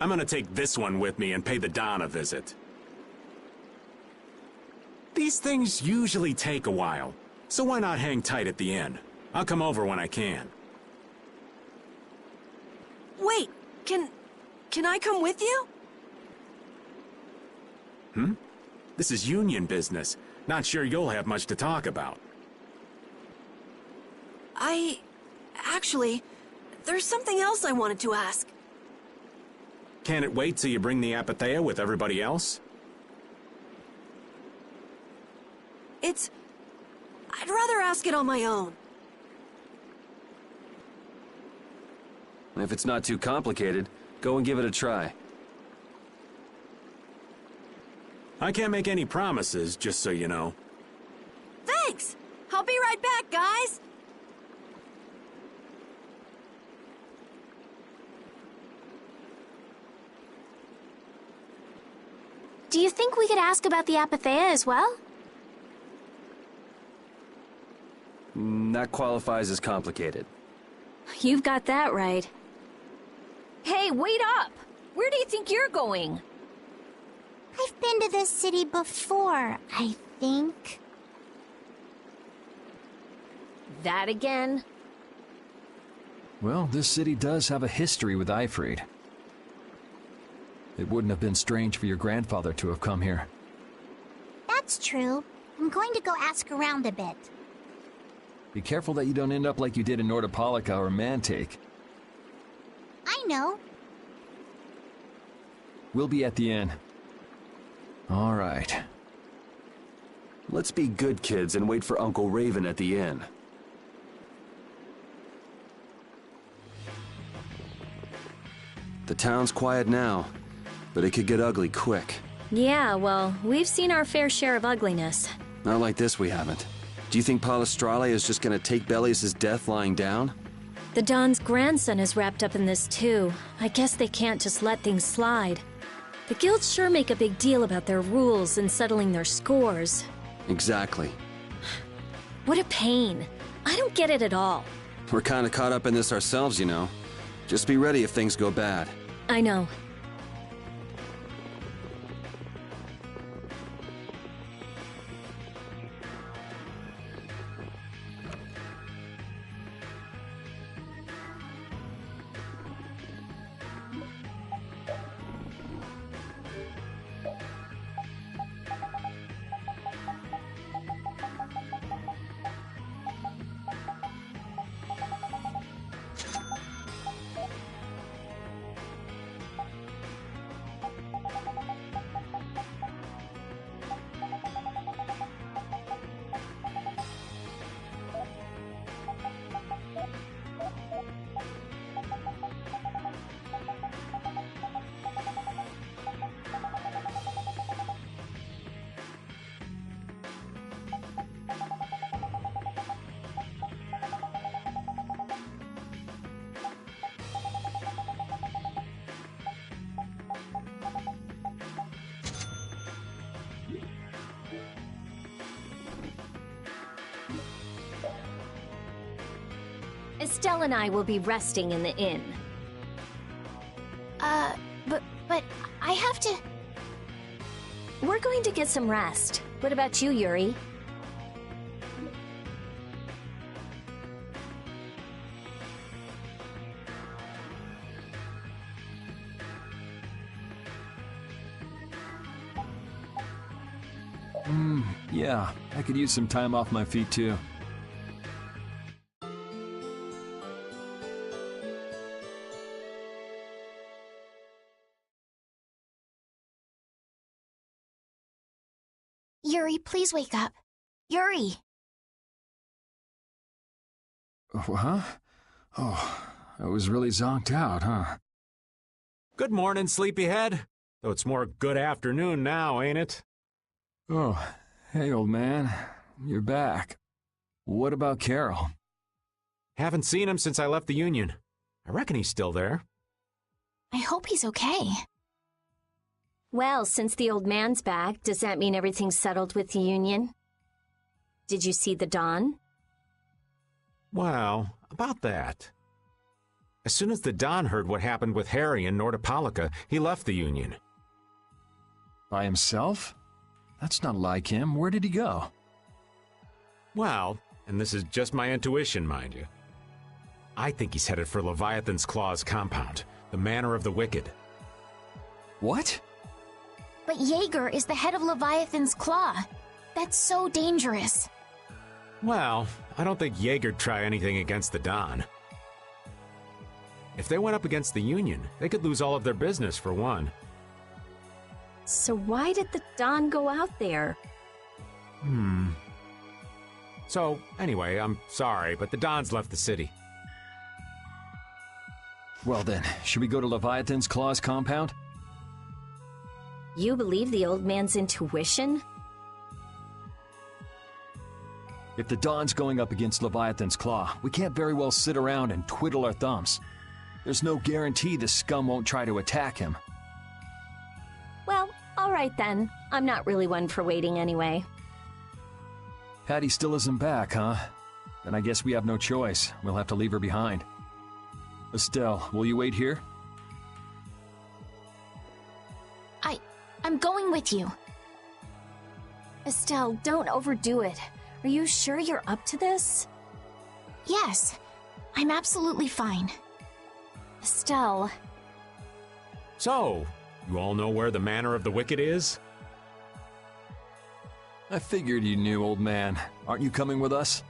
I'm gonna take this one with me and pay the Don a visit. These things usually take a while, so why not hang tight at the end? I'll come over when I can. Wait, can I come with you? This is union business. Not sure you'll have much to talk about. Actually, there's something else I wanted to ask. Can it wait till you bring the Apathea with everybody else? I'd rather ask it on my own. If it's not too complicated, go and give it a try. I can't make any promises, just so you know. Thanks! I'll be right back, guys! Do you think we could ask about the Apathea as well? That qualifies as complicated. You've got that right. Hey, wait up! Where do you think you're going? I've been to this city before, I think. That again? Well, this city does have a history with Ifrid. It wouldn't have been strange for your grandfather to have come here. That's true. I'm going to go ask around a bit. Be careful that you don't end up like you did in Nordopolica or Mantake. I know. We'll be at the inn. All right. Let's be good kids and wait for Uncle Raven at the inn. The town's quiet now, but it could get ugly quick. Yeah, well, we've seen our fair share of ugliness. Not like this, we haven't. Do you think Palestrale is just gonna take Bellius' death lying down? The Don's grandson is wrapped up in this too. I guess they can't just let things slide. The guilds sure make a big deal about their rules and settling their scores. Exactly. What a pain. I don't get it at all. We're kinda caught up in this ourselves, you know. Just be ready if things go bad. I know. Estelle and I will be resting in the inn. But I have to... We're going to get some rest. What about you, Yuri? Yeah, I could use some time off my feet too. Yuri, please wake up. Yuri! Huh? Oh, I was really zonked out, huh? Good morning, sleepyhead. Though it's more good afternoon now, ain't it? Oh, hey, old man. You're back. What about Carol? Haven't seen him since I left the Union. I reckon he's still there. I hope he's okay. Well, since the old man's back, does that mean everything's settled with the Union? Did you see the Don? Well, about that. As soon as the Don heard what happened with Harry and Nordopolica, he left the Union. By himself? That's not like him. Where did he go? Well, and this is just my intuition, mind you, I think he's headed for Leviathan's Claw's compound, the Manor of the Wicked. What? But Jaeger is the head of Leviathan's Claw. That's so dangerous. Well, I don't think Jaeger'd try anything against the Don. If they went up against the Union, they could lose all of their business, for one. So why did the Don go out there? So, anyway, I'm sorry, but the Don's left the city. Well then, should we go to Leviathan's Claw's compound? You believe the old man's intuition? If the Don's going up against Leviathan's Claw, we can't very well sit around and twiddle our thumbs. There's no guarantee the scum won't try to attack him. Well, all right then. I'm not really one for waiting anyway. Patty still isn't back, huh? Then I guess we have no choice. We'll have to leave her behind. Estelle, will you wait here? I'm going with you. Estelle, don't overdo it. Are you sure you're up to this? Yes, I'm absolutely fine. Estelle. So, you all know where the Manor of the Wicked is? I figured you knew, old man. Aren't you coming with us?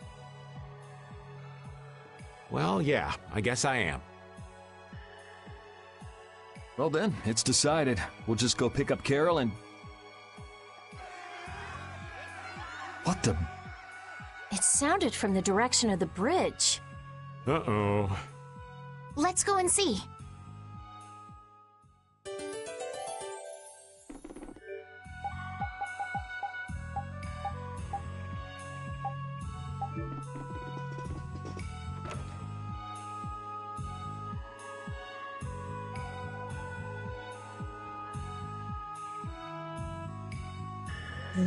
Well, yeah, I guess I am. Well then, it's decided. We'll just go pick up Carol and... What the... It sounded from the direction of the bridge. Uh-oh. Let's go and see.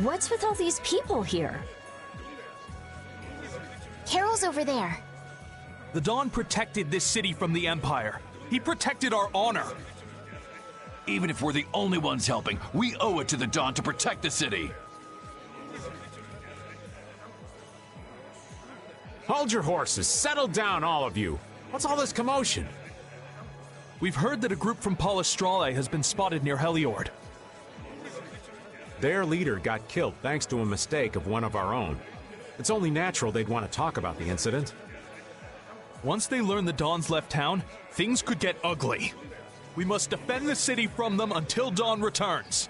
What's with all these people here? Carol's over there. The Don protected this city from the Empire. He protected our honor. Even if we're the only ones helping, we owe it to the Don to protect the city. Hold your horses. Settle down, all of you. What's all this commotion? We've heard that a group from Palestrale has been spotted near Heliord. Their leader got killed thanks to a mistake of one of our own. It's only natural they'd want to talk about the incident. Once they learn the Don's left town, things could get ugly. We must defend the city from them until Don returns.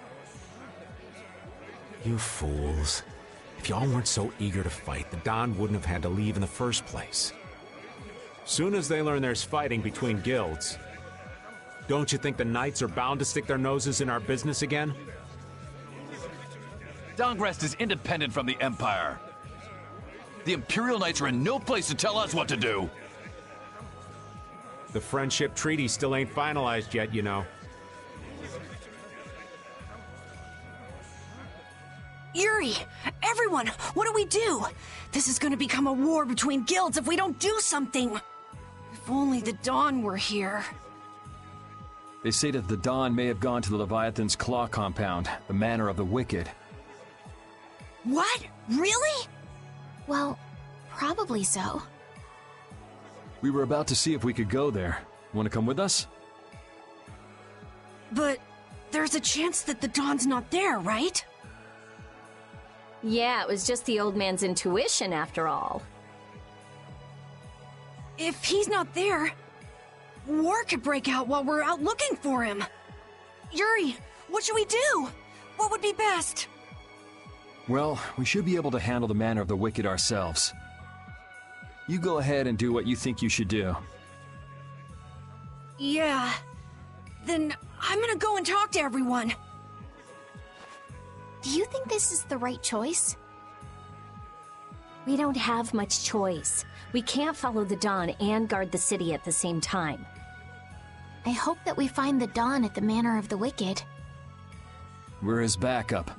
You fools. If y'all weren't so eager to fight, the Don wouldn't have had to leave in the first place. Soon as they learn there's fighting between guilds, don't you think the Knights are bound to stick their noses in our business again? Dongrest is independent from the Empire. The Imperial Knights are in no place to tell us what to do. The Friendship Treaty still ain't finalized yet, you know. Yuri! Everyone! What do we do? This is gonna become a war between guilds if we don't do something! If only the Dawn were here. They say that the Don may have gone to the Leviathan's Claw compound, the Manor of the Wicked. What? Really? Well, probably so. We were about to see if we could go there. Want to come with us? But there's a chance that the Dawn's not there, right? Yeah, it was just the old man's intuition after all. If he's not there, war could break out while we're out looking for him. Yuri, what should we do? What would be best? Well, we should be able to handle the Manor of the Wicked ourselves. You go ahead and do what you think you should do. Yeah. Then I'm gonna go and talk to everyone. Do you think this is the right choice? We don't have much choice. We can't follow the Dawn and guard the city at the same time. I hope that we find the Dawn at the Manor of the Wicked. We're his backup.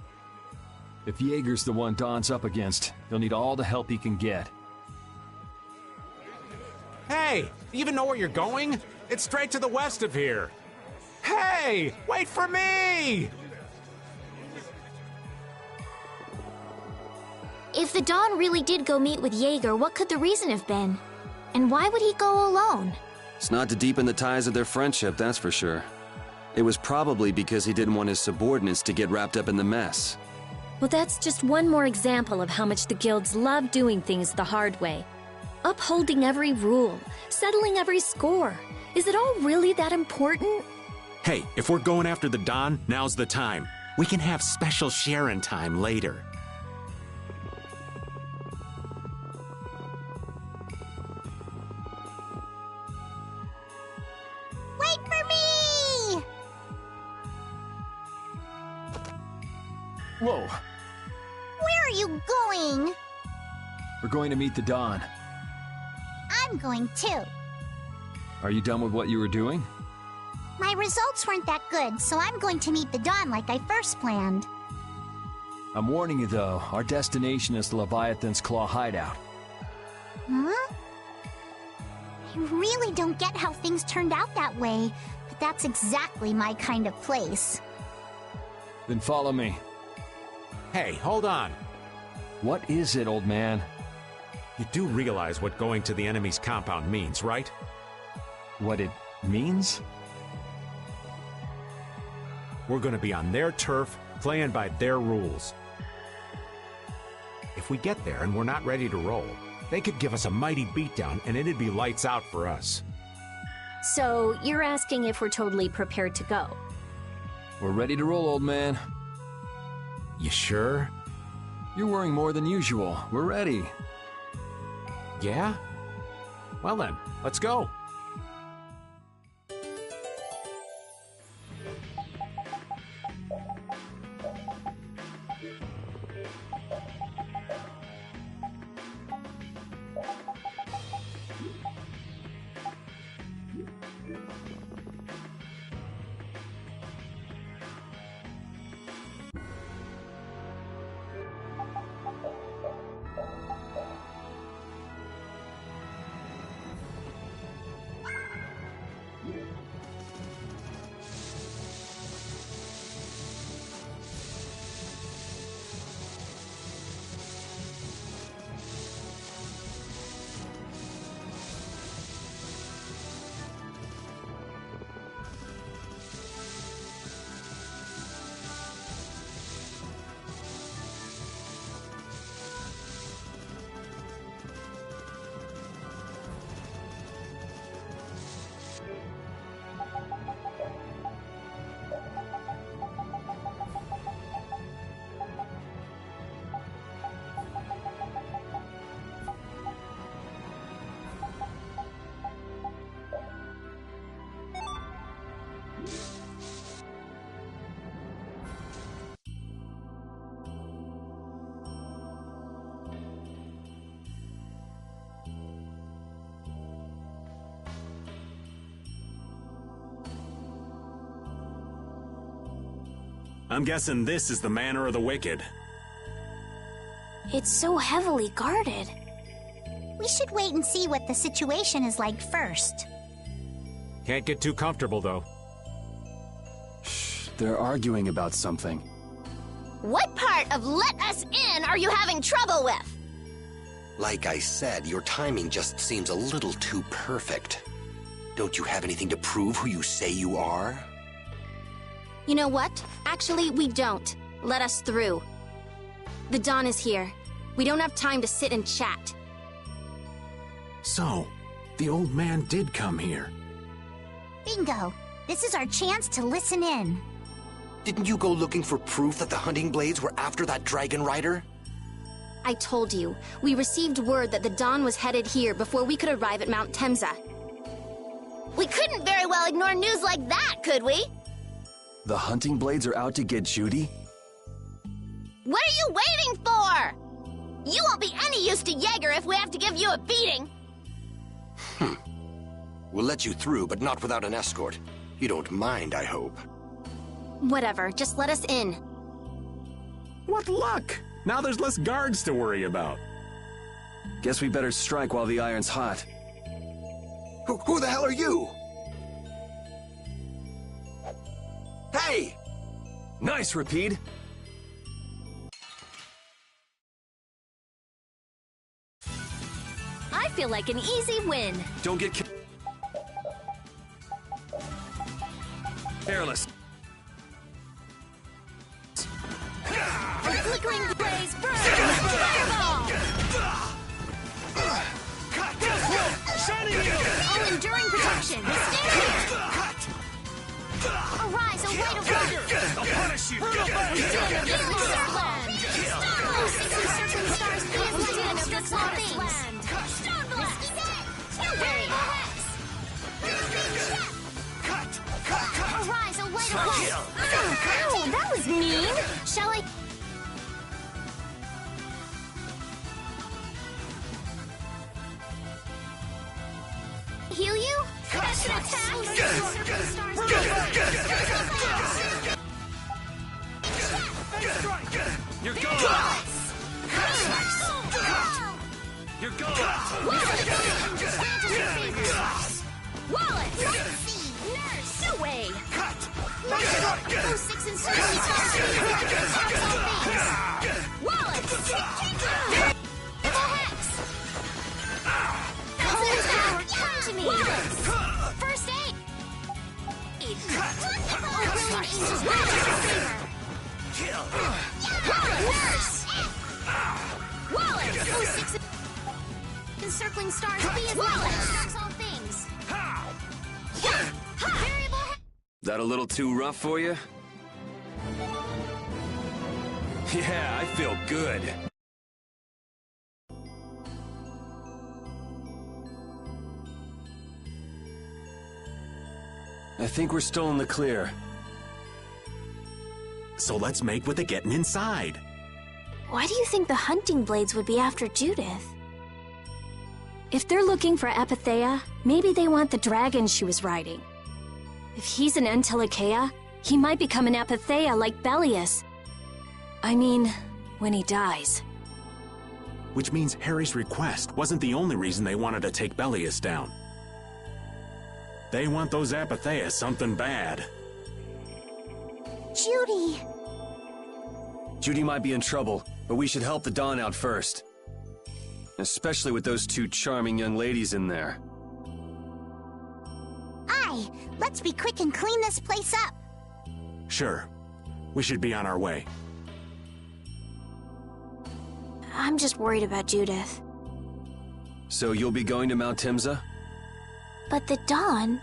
If Jaeger's the one Don's up against, he'll need all the help he can get. Hey, you even know where you're going? It's straight to the west of here. Hey, wait for me! If the Dawn really did go meet with Jaeger, what could the reason have been? And why would he go alone? It's not to deepen the ties of their friendship, that's for sure. It was probably because he didn't want his subordinates to get wrapped up in the mess. Well, that's just one more example of how much the guilds love doing things the hard way. Upholding every rule, settling every score. Is it all really that important? Hey, if we're going after the Don, now's the time. We can have special sharing time later. Wait for me! Whoa! Where are you going? We're going to meet the Dawn. I'm going too. Are you done with what you were doing? My results weren't that good, so I'm going to meet the Dawn like I first planned. I'm warning you though, our destination is the Leviathan's Claw hideout. Huh? I really don't get how things turned out that way, but that's exactly my kind of place. Then follow me. Hey, hold on. What is it, old man? You do realize what going to the enemy's compound means, right? What it means? We're gonna be on their turf, playing by their rules. If we get there and we're not ready to roll, they could give us a mighty beatdown and it'd be lights out for us. So, you're asking if we're totally prepared to go? We're ready to roll, old man. You sure? You're worrying more than usual. We're ready. Yeah? Well then, let's go. I'm guessing this is the Manor of the Wicked. It's so heavily guarded. We should wait and see what the situation is like first. Can't get too comfortable, though. Shh, they're arguing about something. What part of let us in are you having trouble with? Like I said, your timing just seems a little too perfect. Don't you have anything to prove who you say you are? You know what? Actually, we don't. Let us through. The Dawn is here. We don't have time to sit and chat. So, the old man did come here. Bingo! This is our chance to listen in. Didn't you go looking for proof that the hunting blades were after that dragon rider? I told you, we received word that the Dawn was headed here before we could arrive at Mount Temza. We couldn't very well ignore news like that, could we? The hunting blades are out to get Judy? What are you waiting for? You won't be any use to Jaeger if we have to give you a beating. We'll let you through, but not without an escort. You don't mind, I hope. Whatever, just let us in. What luck! Now there's less guards to worry about. Guess we better strike while the iron's hot. Who the hell are you? Hey! Nice, Repeat. I feel like an easy win. Don't get careless. A flickering blaze burn! Fireball! Oh, enduring protection! Stand here! Arise, a white of light! I'll punish you! Oh, 60 circling stars, please legend of the claw things! Stone blast! Variable hex! Arise, a white of light! Oh, that was mean! Shall I... heal you? That's an attack! You're gone! You're gone! Wallace! Nurse! No way! Oh, 6 and 7 stars, Wallace! Variable hex! Holy power, come to me! First aid! Oh, brilliant angels, where is your favor? Nurse! Wallace! Oh, 6 encircling stars, be as Wallace! Strikes all things! Variable hex! That a little too rough for you? Yeah, I feel good. I think we're still in the clear. So let's make with the getting inside. Why do you think the hunting blades would be after Judith? If they're looking for Epithea, maybe they want the dragon she was riding. If he's an Entelikeia, he might become an Epithea like Belius. I mean, when he dies. Which means Harry's request wasn't the only reason they wanted to take Belius down. They want those Epithea something bad. Judy! Judy might be in trouble, but we should help the Dawn out first. Especially with those two charming young ladies in there. Aye, let's be quick and clean this place up. Sure. We should be on our way. I'm just worried about Judith. So you'll be going to Mount Timza? But the Dawn...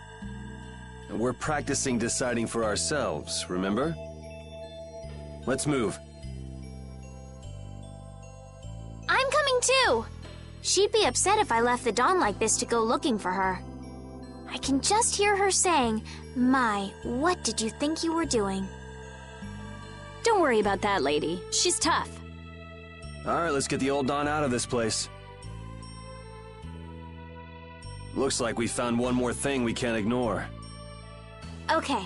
We're practicing deciding for ourselves, remember? Let's move. I'm coming too! She'd be upset if I left the Dawn like this to go looking for her. I can just hear her saying, "My, what did you think you were doing?" Don't worry about that lady. She's tough. Alright, let's get the old Dawn out of this place. Looks like we found one more thing we can't ignore. Okay.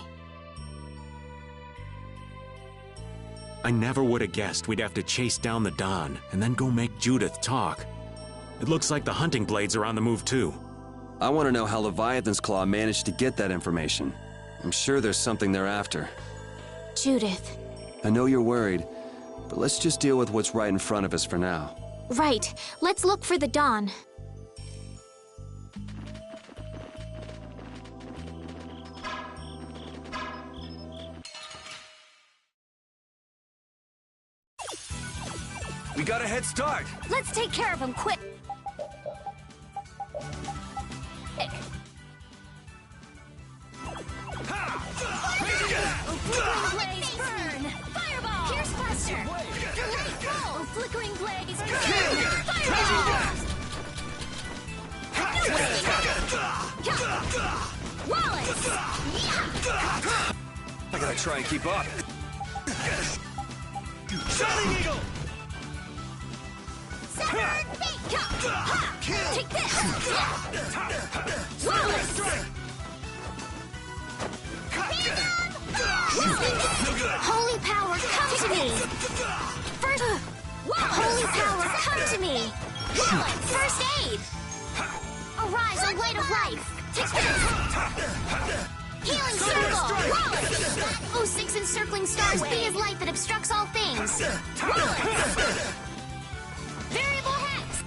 I never would have guessed we'd have to chase down the Dawn and then go make Judith talk. It looks like the hunting blades are on the move too. I want to know how Leviathan's Claw managed to get that information. I'm sure there's something they're after. Judith. I know you're worried, but let's just deal with what's right in front of us for now. Right. Let's look for the Dawn. We got a head start. Let's take care of him quick. Blaze burn! Fireball! Pierce faster! Delay full! Flickering blaze burn! Fireball! Wallace! I gotta try and keep up. Shining Eagle! Severed feet! Take this! Wallace! Holy power, come to me! First... Holy power, come to me! First aid! Arise, a light of life! Take this! Healing circle! Wallace! 06 encircling stars be as light that obstructs all things! Wallace! Variable hex!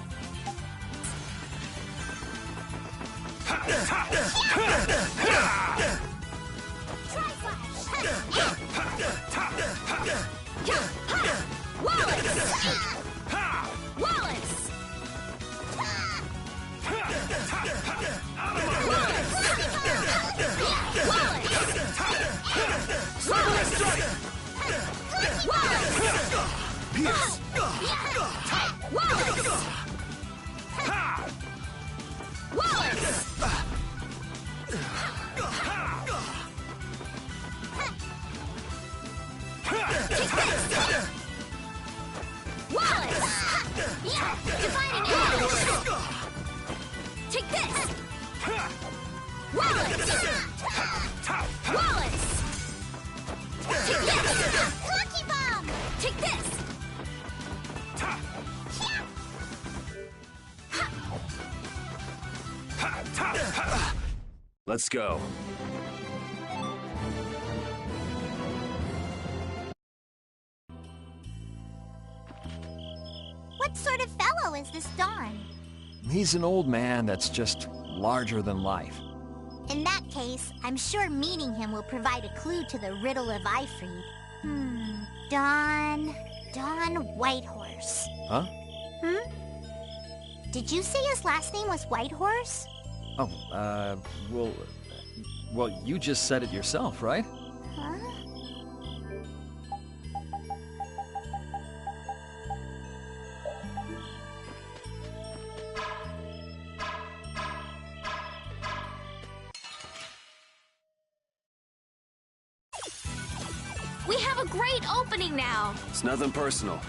Let's go. What sort of fellow is this Don? He's an old man that's just larger than life. In that case, I'm sure meeting him will provide a clue to the riddle of Ifrid. Don Whitehorse. Huh? Did you say his last name was Whitehorse? Oh, well, you just said it yourself, right? Huh? We have a great opening now! It's nothing personal.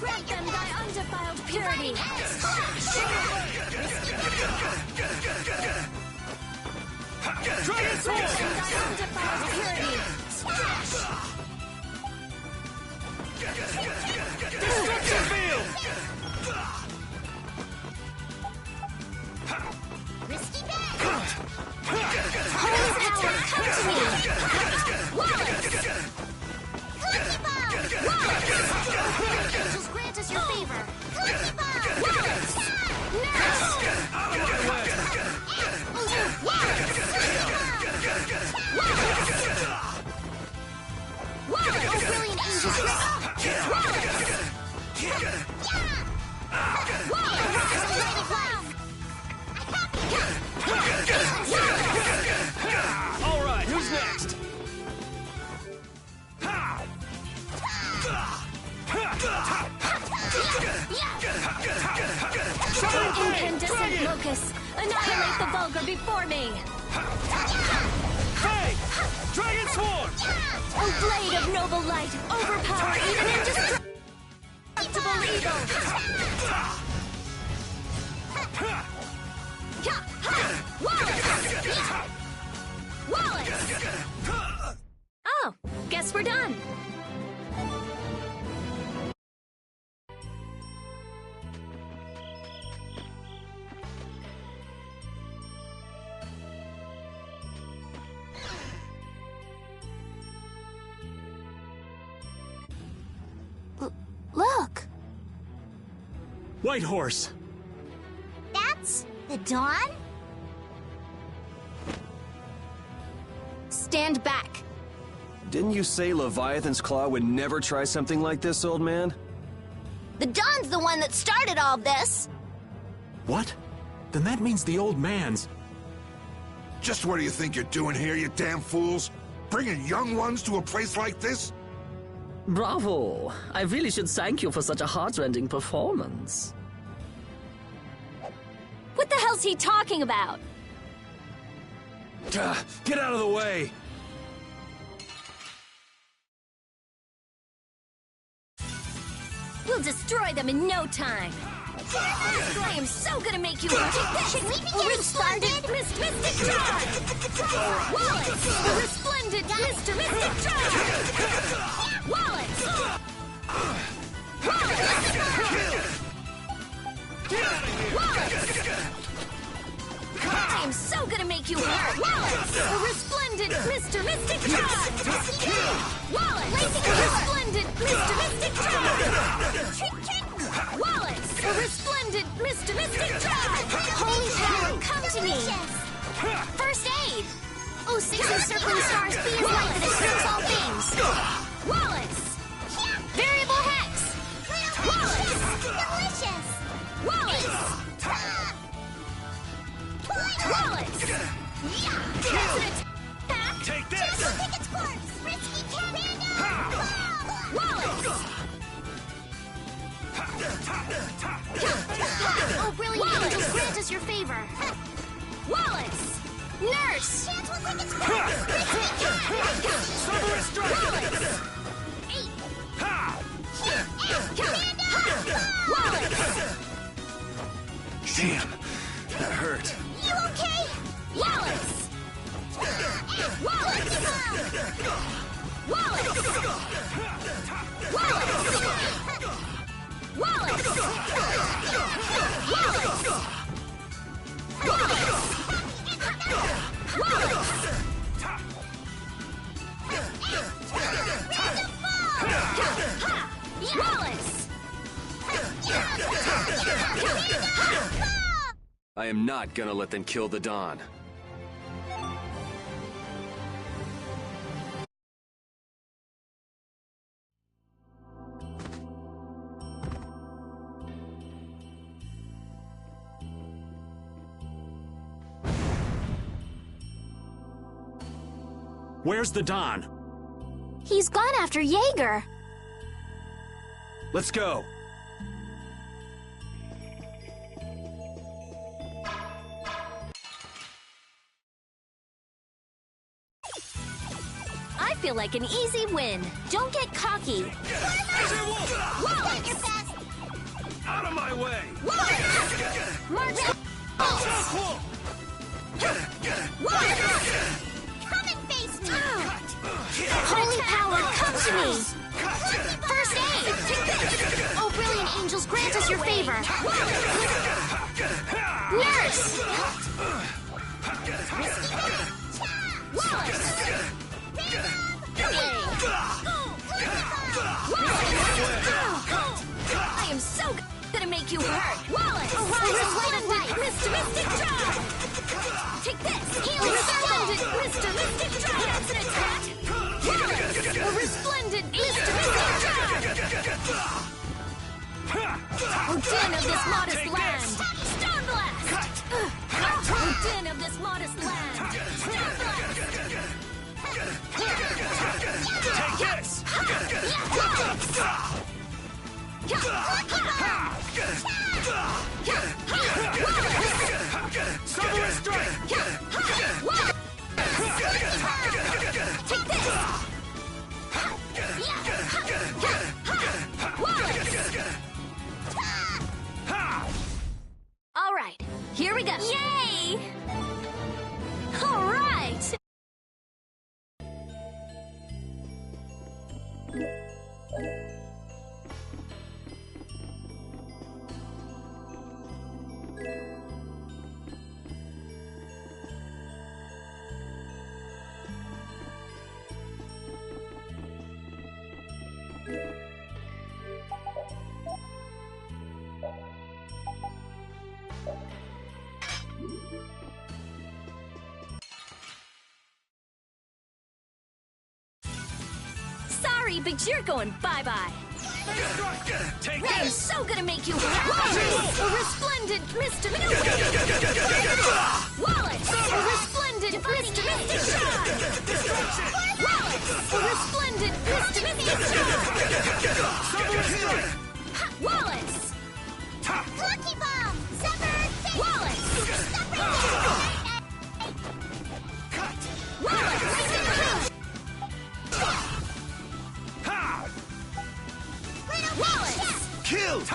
Grant them thy undefiled purity! Dragon Sword! Grant them thy undefiled purity! Destruction Field! Risky bet! Holy power, come to me! Wallace! Clucky Bomb! Angels grant us your favor! Clucky Bomb! Wallace! No! Wallace! Oh, brilliant angels! All right, who's next? Incandescent locust! Annihilate the vulgar before me! Hey! Dragon Sword! O blade of noble light, overpower even indestructible evil! Wallace! Oh, guess we're done. Look! Whitehorse! That's the Dawn? Stand back! Didn't you say Leviathan's Claw would never try something like this, old man? The Dawn's the one that started all this! What? Then that means the old man's... Just what do you think you're doing here, you damn fools? Bringing young ones to a place like this? Bravo! I really should thank you for such a heart-rending performance. What the hell's he talking about? Get out of the way! We'll destroy them in no time. I am so gonna make you watch it. Should we be getting started? Mystic Drive! Wallace! The resplendent Mr. Mystic Drive! Wallace! Wallace! so gonna make you hurt! Wallace! A resplendent Mr. Mystic Charge! Wallace! A resplendent Mr. Mystic Charge! Wallace! A resplendent Mr. Mystic Charge! Holy power, come to me! First aid! Oh, 6 encircling stars, be as light that obscures all things! Wallace! Variable hex! Wallace! Delicious! Wallace! Wallace! President! Take this! Pick its corpse! Risky cannon! Wallace! Oh, brilliant angels, grant us your favor. Wallace! Nurse! Chance will take its corpse! Cerberus strike! Wallace! Wallace! Damn, that hurt. You okay? Wallace! Wallace! Wallace! Wallace! I am not gonna let them kill the Don. Where's the Don? He's gone after Jaeger. Let's go. I feel like an easy win. Don't get cocky. Wallace! Out of my way! March! Come and face me! Holy power, come to me. First aid! Oh, brilliant angels, grant us your favor. Nurse! Wallace! I am so gonna make you hurt! Wallace! Arise, light of light. Mr. Mystic Charge! Take this! Healing Resplendent Mr. Mystic Charge! That's an attack! Wallace! A resplendent Mr. Mystic Charge! Oh, din of this modest land! Stone Blast! Oh, din of this modest land! Stone Blast! Take this! Cerberus strike! Take this! All right, here we go. Yay! All right! Sorry, but you're going bye-bye. Take I am this! so gonna make you Wallace! A resplendent Mr. Wallace! A resplendent Mr. Mystic Charge! Wallace! A resplendent Mr. Mystic Charge! Wallace! Lucky bomb! Severed! Wallace! Wallace! Wallace! Killed!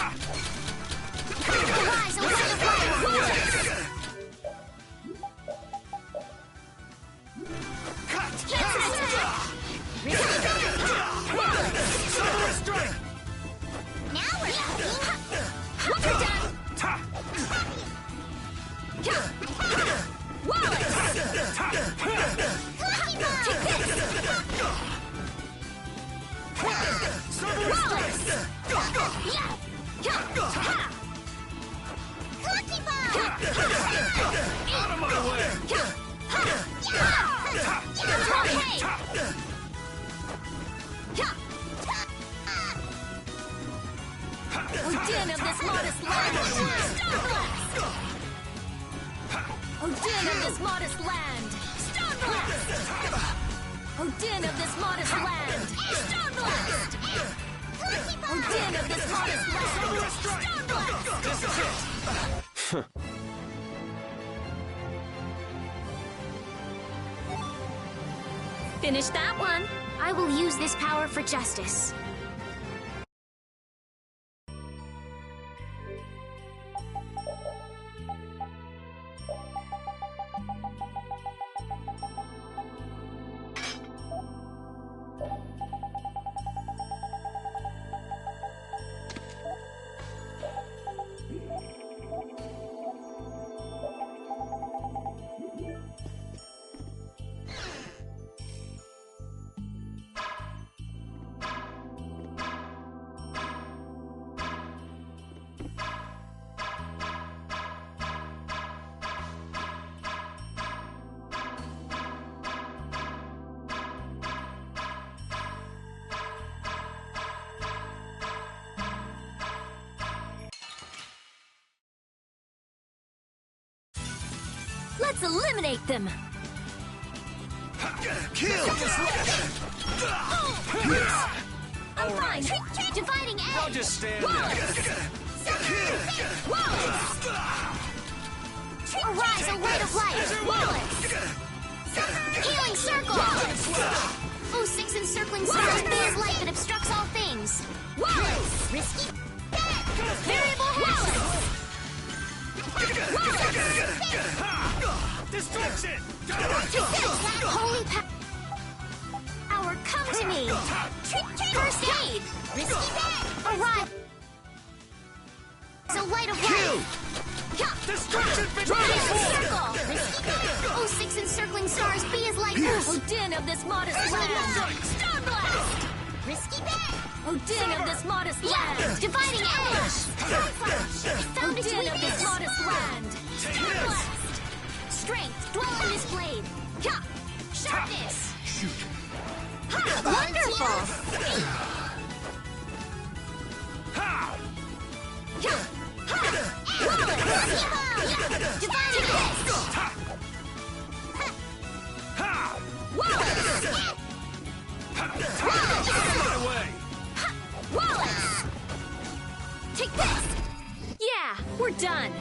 Arise, O light of light. Cerberus strike! Now we're talking! You're done! Wallace! Lucky Bomb! Take this! Wallace! Lucky Bomb! Out of my way! Odin of this modest land! Stone Blast! Odin of this modest land! Stone Blast! Odin of this modest land! Stone Blast! Odin of this modest land! Stone Blast! This is it! Finish that one. I will use this power for justice. Let's eliminate them. Kill! I'm fine. Dividing edge! I'll just stand there. Wallace! Arise, a light of light! Wallace! Healing circle! 06 encircling stars, be as light that obstructs all things. Wallace! Risky. Variable Wallace! Destruction! Holy power, come to me! First aid! Risky bet! Arrive! So light of light! Destruction! Healing circle! Risky bet! 06 encircling stars, be as light as Odin of this modest land. Stone Blast! Risky bet! Odin of this modest land. Dividing edge! Found its Odin of this weakness! modest land. Stone Blast! Strength, dwell on this blade! Sharpness! Shoot! Wonderful! Dividing edge! Wallace! My way! Wallace! Take this! Yeah, we're done.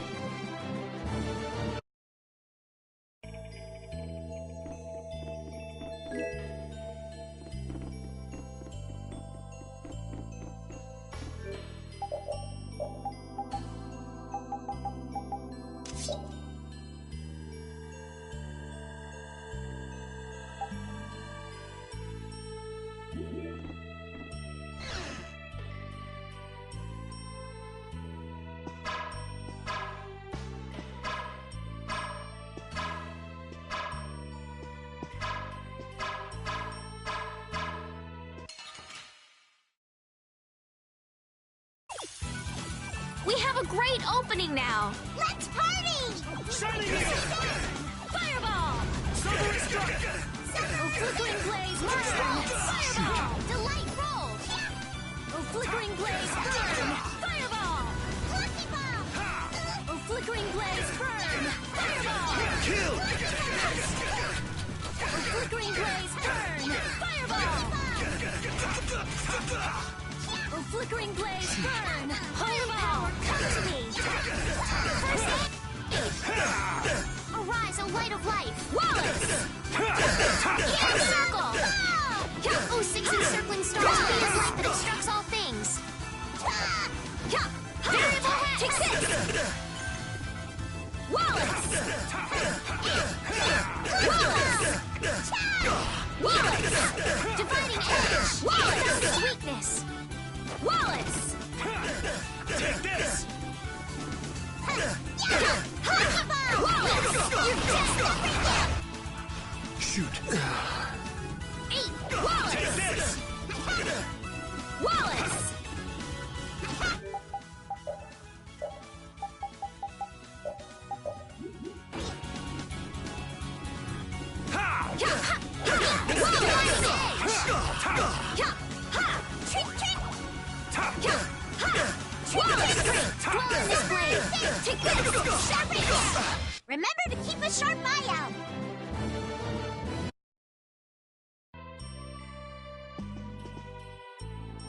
We have a great opening now. Let's party! Shining Eagle! Fireball! Silvery Strike! Oh, flickering blaze, burn! Fireball! Delight roll! Oh, flickering blaze, burn! Fireball! Lucky Bomb! Oh, flickering blaze, burn! Fireball! Kill! Oh, flickering blaze, burn! Fireball! Oh, flickering blaze, burn! Holy power, come to me! First aid! Arise, a light of life! Wallace! Healing circle! 06 encircling stars, be as light that obstructs all things! Variable hat! Take this! Wallace! Wallace! Dividing edge! Wallace! Weakness! Wallace! Take this! Wallace! You're just Take this! Sharp eye! Remember to keep a sharp eye out!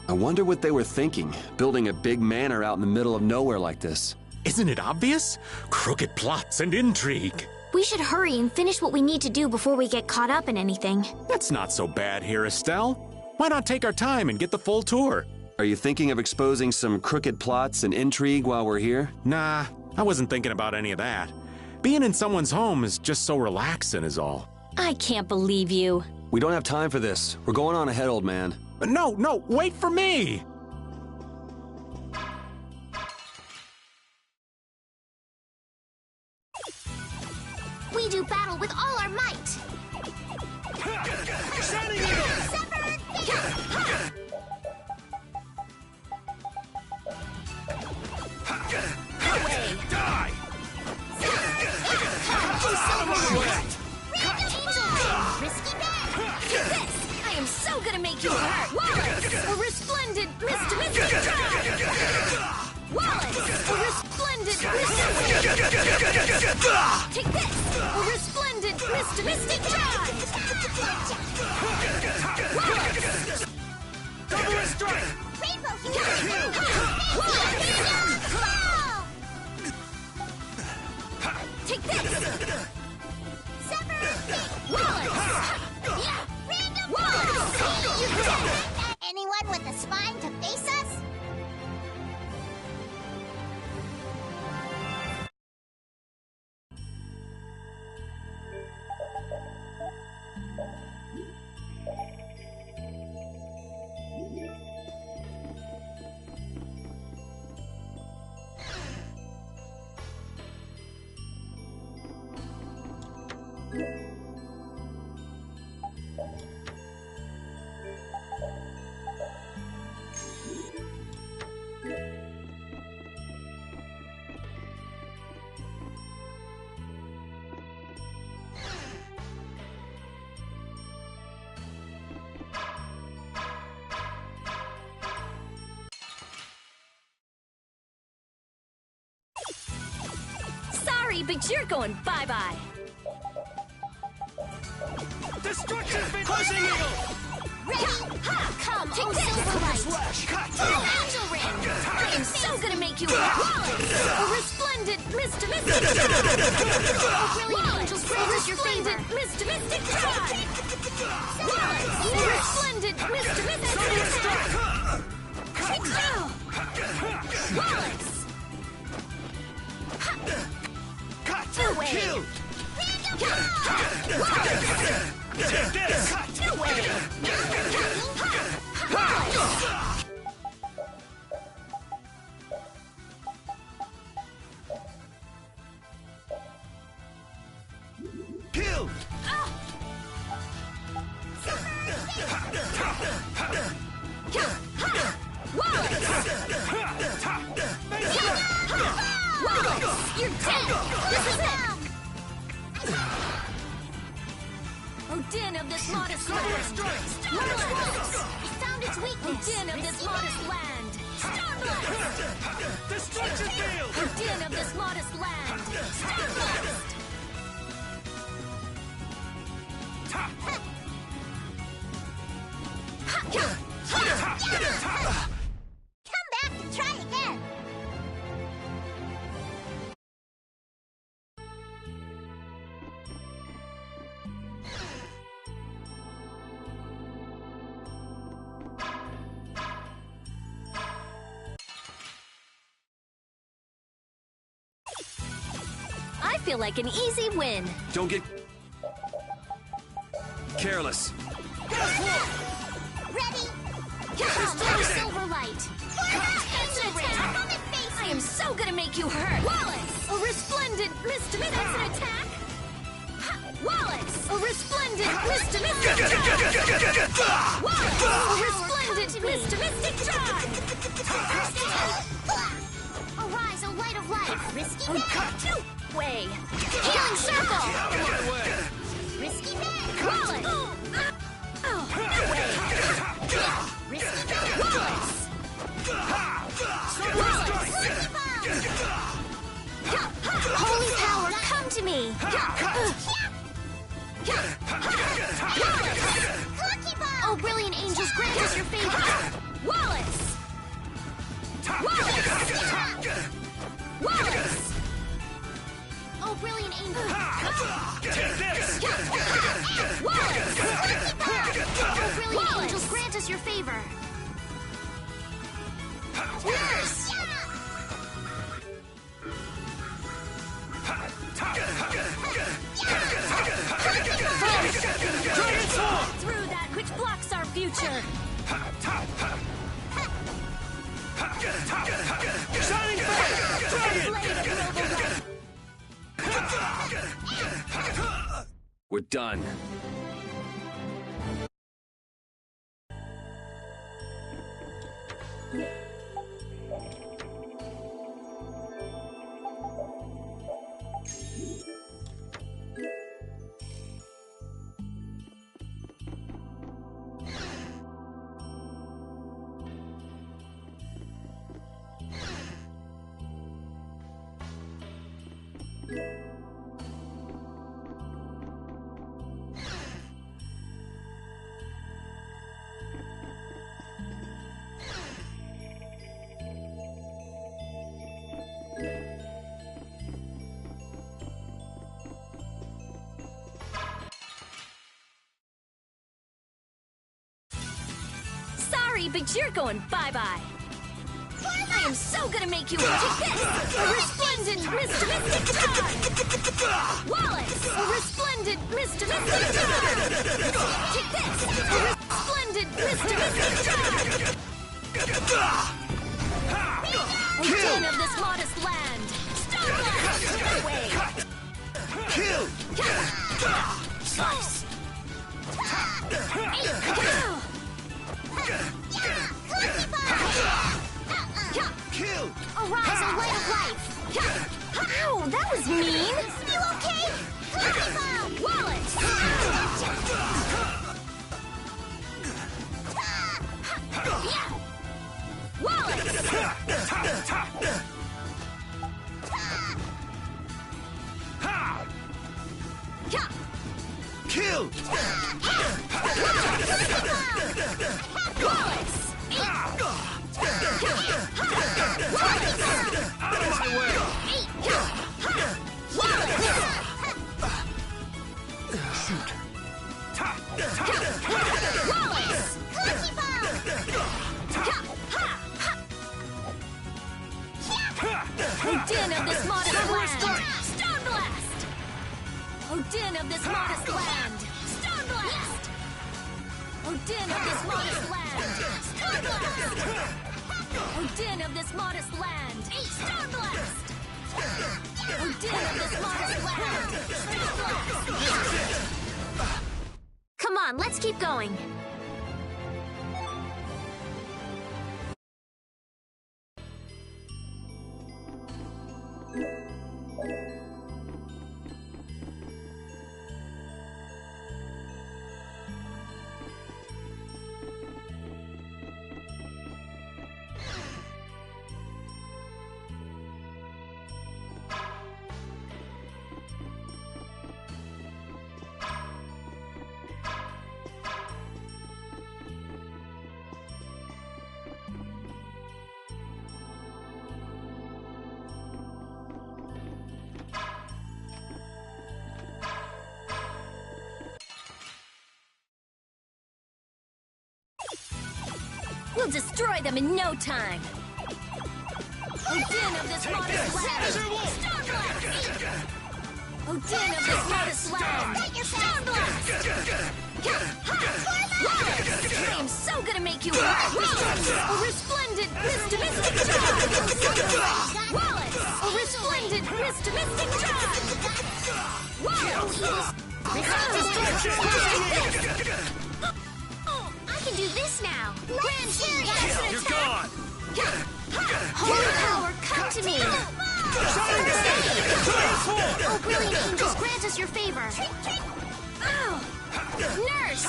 I wonder what they were thinking, building a big manor out in the middle of nowhere like this. Isn't it obvious? Crooked plots and intrigue. We should hurry and finish what we need to do before we get caught up in anything. That's not so bad here, Estelle. Why not take our time and get the full tour? Are you thinking of exposing some crooked plots and intrigue while we're here? Nah, I wasn't thinking about any of that. Being in someone's home is just so relaxing is all. I can't believe you. We don't have time for this. We're going on ahead, old man. No, wait for me! We do battle with all our might! Shining Eagle! Die! Risky bet! I am so gonna make you hurt! Wallace! A resplendent Mystic Drive! Wallace! A resplendent Take this! A resplendent Mystic Drive! Wallace! Double strike! Rainbow Take this! Wallace! Wallace! Anyone with a spine to face us? Sorry, but you're going bye-bye. Destruction Crushing Eagle! Ready? Ha! Come, Take oh this! Silver Light! Angel Ring! I am so gonna make you hurt! Wallace! A resplendent Mystic Drive! Wallace! A resplendent Mystic Drive! Wallace! A resplendent Mystic Drive! Wallace! Cut! Kill! Take this! No way! Kill! Wallace! You're dead! This is it! Oh, din of this modest land! Wallace! Found its weakness! Oh, din of this modest land! Starblast! Destruction Field! Oh, din of this modest land! Starblast! Come back and try again! I feel like an easy win. Don't get careless. Ready? Come, oh Silver Light! Angel Ring! I am so gonna make you hurt! Wallace! A resplendent Mystic That's an attack! Wallace! A resplendent Mystic Drive! Wallace! A resplendent Mystic Drive! Arise, O light of life! Risky bet! No way! Healing Circle! Risky bet! Wallace! No way! Risky bet! Wallace! Wallace! to me! Oh, brilliant angels, grant us your favor! Wallace! Wallace! Oh, brilliant angels! Take this! Wallace! Oh, brilliant angels, grant us your favor! Nurse! Through that which blocks our future! Shining fire! Dragon! We're done. Sorry, but you're going bye-bye. I am so gonna make you take this! A resplendent mysticistic charge! Wallace! A resplendent mysticistic charge! Take this! A resplendent mysticistic charge! O den of this modest land! Stone blast! No way! Kill! Slice! Kill! Arise, O light of life! Ow, that was mean! You okay? Wallace! Wallace! Kill! Wallace! Out of my way! Shoot! Wallace! O den of this modest land! Stone blast! O den of this modest land! Stone blast! O den of this modest land! Stone blast! O den of this modest land! Stone blast! O den of this modest land! Stone blast! Come on, let's keep going. We'll destroy them in no time! O den of this modest land! Stone blast! O den of this modest land! Stone blast! Wallace! I am so gonna make you hurt! A resplendent mysticistic charge! Wallace! A resplendent mysticistic charge! Wallace! I can do this now! Grand Chariot! You're gone! Holy power, come to me! Oh, brilliant angels, grant us your favor! Ow! Nurse!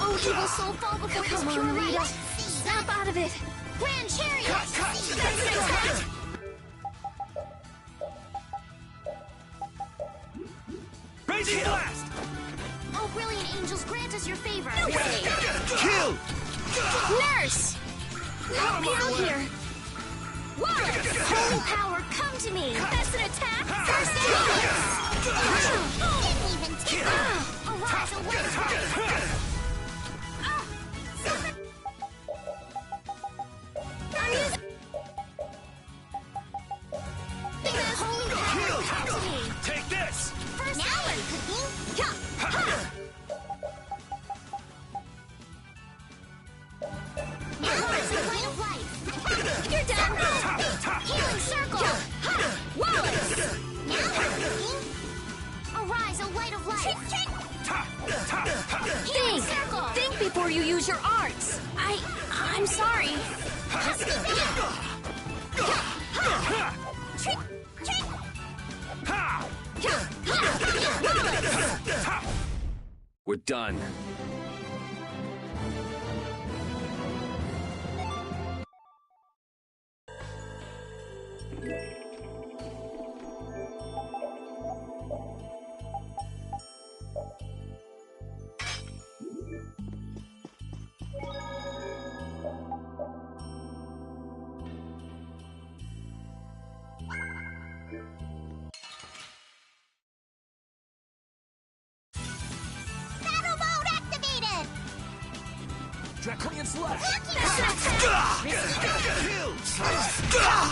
Oh, evil soul, fall before his pure light! Snap out of it! Grand Chariot! Blazing blast! Oh, brilliant angels, grant us your favor. No way! Kill! Nurse! Help me out here! Wallace! Holy power, come to me. That's an attack! First didn't even take Arise, a white light. Holy power, come to me. Take this! First hour, Arise, a light of life. You're done! Healing circle. Wallace! Arise, a light of life. Think! Think before you use your arts! I'm sorry. We're done. Battle mode activated! Draconian slash! Kill!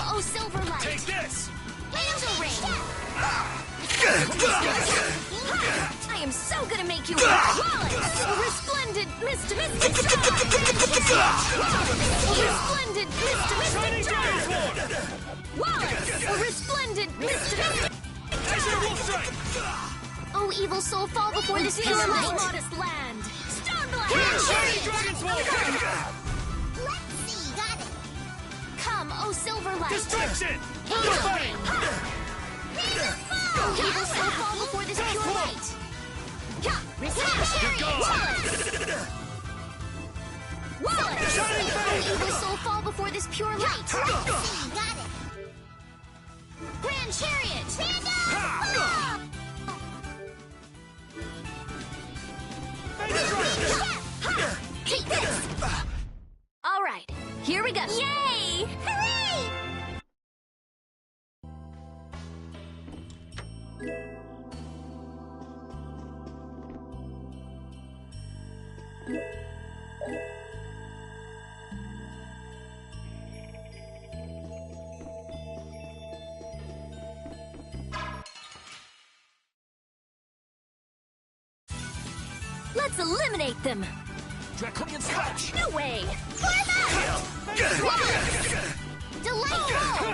Oh, Silverlight. Take this! Angel ring. I am so gonna make you Wallace! A resplendent Mystic Drive! A resplendent Mystic Drive! Wallace! A resplendent Mystic Drive! Oh, evil soul, fall before this pure This light. modest land! Stone Let's see. Got it. Come, oh, Silverlight. Distraction! Angel ring. Oh, evil soul, fall before this pure light. You're gone! Wallace! Shining Oh, Face! evil soul, fall before this pure light. Got it. Grand Chariot. Stand up! Take this! All right, here we go. Yay! Hooray! Let's eliminate them. Draconian slash! No way. Delightful!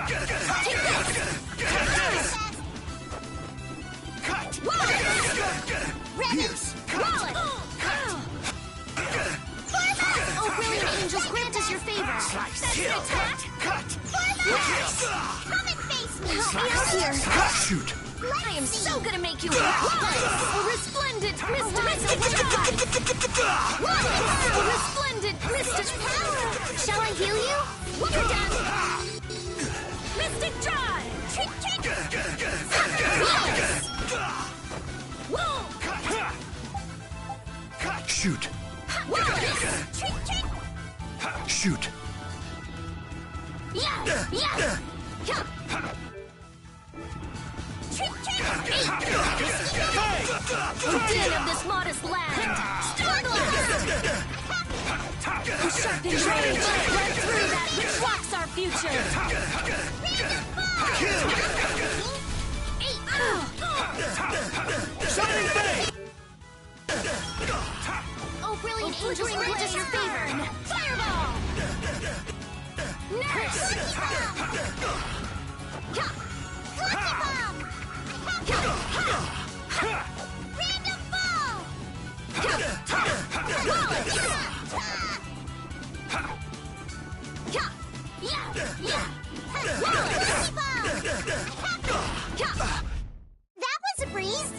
Cut! Revis! Oh, brilliant angels, grant us your favor. That's an attack. Cut! Come and face me. Help me out here. Shoot! I am so gonna make you Wallace! A resplendent Mystic Drive! Wallace! A resplendent Mystic Power! Shall I heal you? You're done! Mystic Drive! Wallace! Shoot! Wallace! Shoot! Yeah! Din of this modest land! Starblast! A sharpened rage! Run through that which blocks our future! Shining Face! Oh, brilliant angels, grant us your favor. Fireball! Nurse! Random ball! That was a breeze!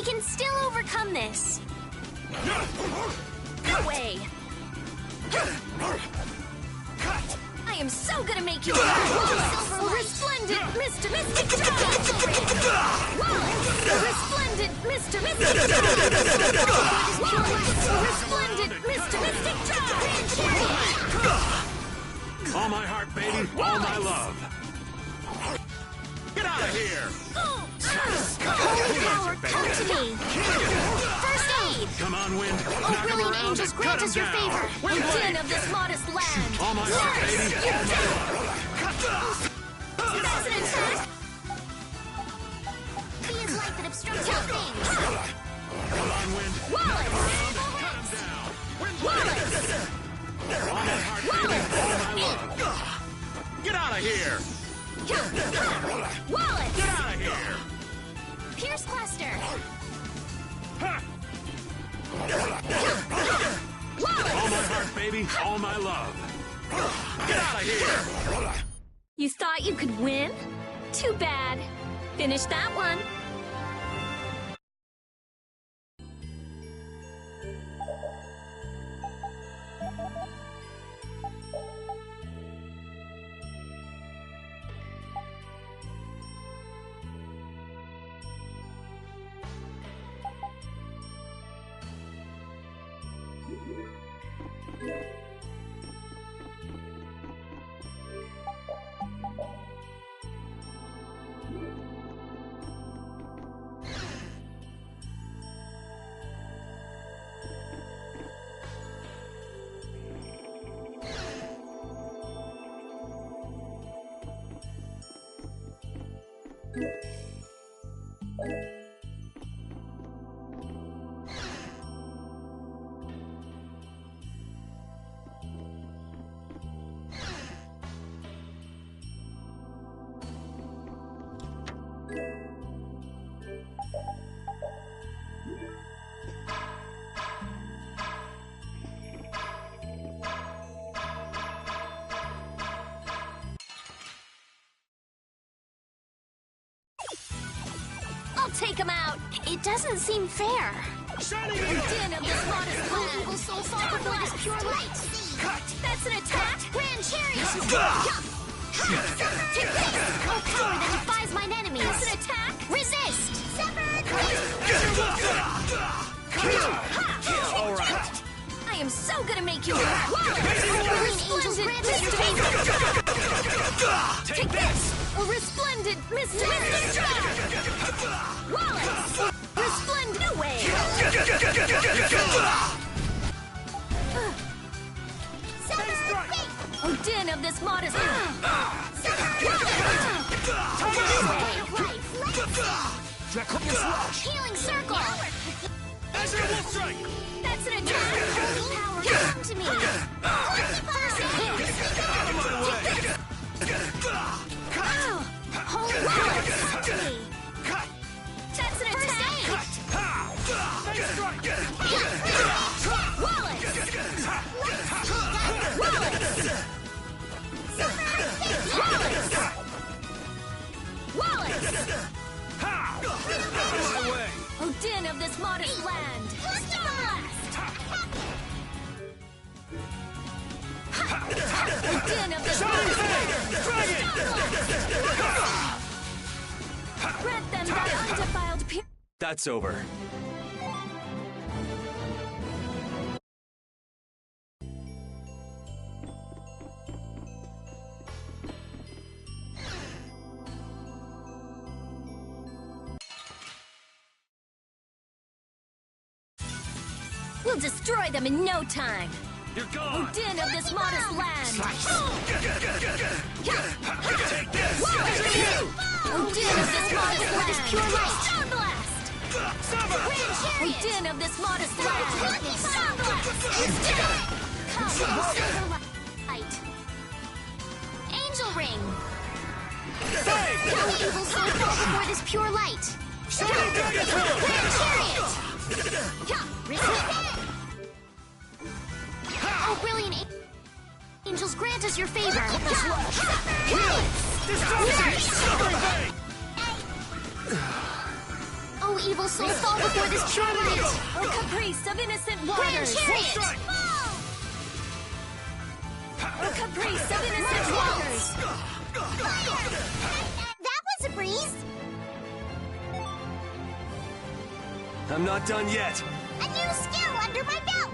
We can still overcome this. No way. I am so gonna make you resplendent Mr. Mystic resplendent Mr. Mystic resplendent Mr. Mystic All my heart, baby. All my love. Get out of here! Holy power, come to me! First aid! Come on, Wind. Oh, Knock him brilliant around angels, and cut grant him us your down. favor! Wind Din blade. of this modest land! All my heart, baby. All my love. That's an attack! Be as light that obstructs all things! Come on, Wind. Wallace! Cut him down. Wind Wallace! All my heart, baby. All my love. Get out of here! Wallace! Get out of here! Pierce Cluster! All my heart, baby. All my love. Get out of here! You thought you could win? Too bad. Finish that one. I'll take him out! It doesn't seem fair. Din of this modest land! Evil soul fall before this pure light! That's an attack! Grand Chariot! Take this! Oh, power that defies mine enemies! That's an attack! Resist! All right. I am so gonna make you Wallace! Angels grant us your favor! Take this! A resplendent Mr. Mystic Wallace! Resplendent away! Oh, Din of this modest Draconian slash! Healing circle! Azure Wolf Strike! That's an attack! Holy power, come to me! First aid! Holy power, come to me! That's an attack! Wallace! Wallace! Oh, Din of this modest land! Starblast! Oh, Din of this modest land! Starblast! Grant them thy undefiled pure... That's over. We'll destroy them in no time. You're gone! Oh, Din of this modest land. Take this! Oh, Din of this modest land. Pure light! Starblast! Oh, Din of this modest land. Light. Angel ring! Holy evil soul fall before this pure light! Grand Chariot! Oh, brilliant angels, grant us your favor! Oh, evil soul soul fall before this pure light! Oh, caprice of innocent Grand waters! Chariot! Oh, caprice of innocent waters! That was a breeze! I'm not done yet. A new skill under my belt!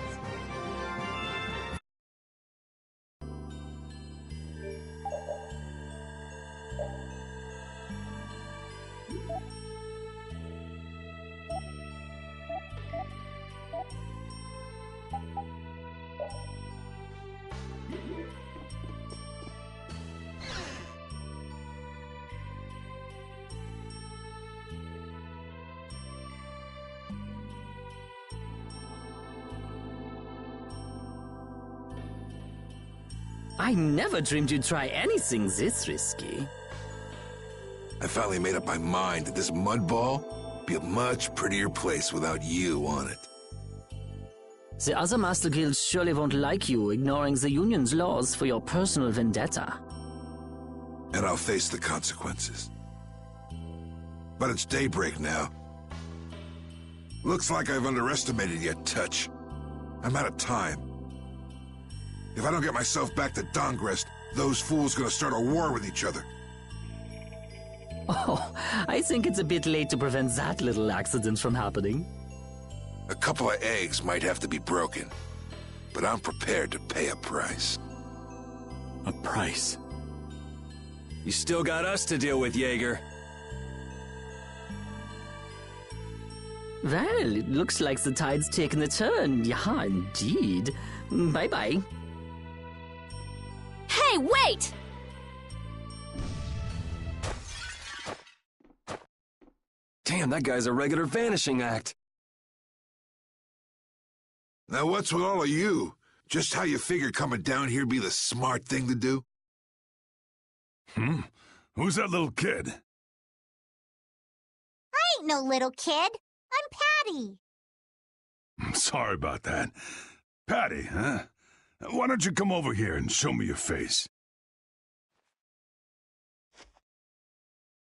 I never dreamed you'd try anything this risky. I finally made up my mind that this mud ball would be a much prettier place without you on it. The other Master Guilds surely won't like you ignoring the Union's laws for your personal vendetta. And I'll face the consequences. But it's daybreak now. Looks like I've underestimated your touch. I'm out of time. If I don't get myself back to Dongrest, those fools gonna start a war with each other. Oh, I think it's a bit late to prevent that little accident from happening. A couple of eggs might have to be broken, but I'm prepared to pay a price. A price? You still got us to deal with, Jaeger. Well, it looks like the tide's taken a turn. Yeah, indeed. Bye-bye. Hey, wait! Damn, that guy's a regular vanishing act. Now what's with all of you? Just how you figure coming down here be the smart thing to do? Who's that little kid? I ain't no little kid. I'm Patty. Sorry about that. Patty, huh? Why don't you come over here and show me your face?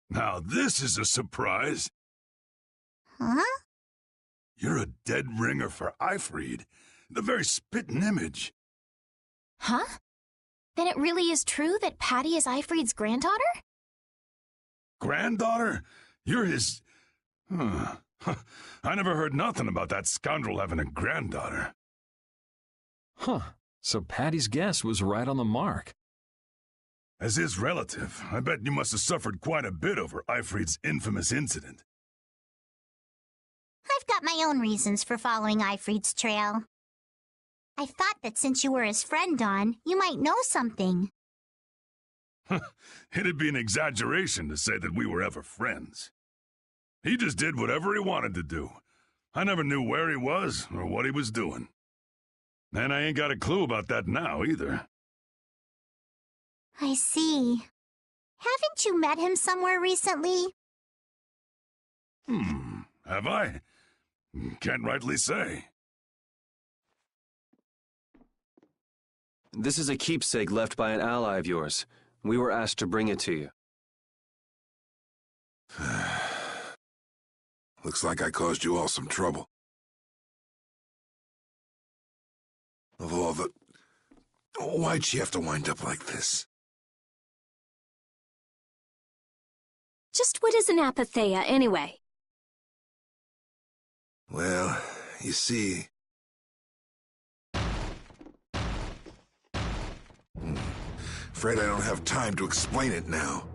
Now this is a surprise. Huh? You're a dead ringer for Eifried. The very spitting image. Huh? Then it really is true that Patty is Eifried's granddaughter? Granddaughter? You're his... I never heard nothing about that scoundrel having a granddaughter. Huh. So Patty's guess was right on the mark. As his relative, I bet you must have suffered quite a bit over Eifried's infamous incident. I've got my own reasons for following Eifried's trail. I thought that since you were his friend, Dawn, you might know something. It'd be an exaggeration to say that we were ever friends. He just did whatever he wanted to do. I never knew where he was or what he was doing. And I ain't got a clue about that now, either. I see. Haven't you met him somewhere recently? Have I? Can't rightly say. This is a keepsake left by an ally of yours. We were asked to bring it to you. Looks like I caused you all some trouble. Of all the... Why'd she have to wind up like this? Just what is an apatheia, anyway? Well, you see... Afraid I don't have time to explain it now.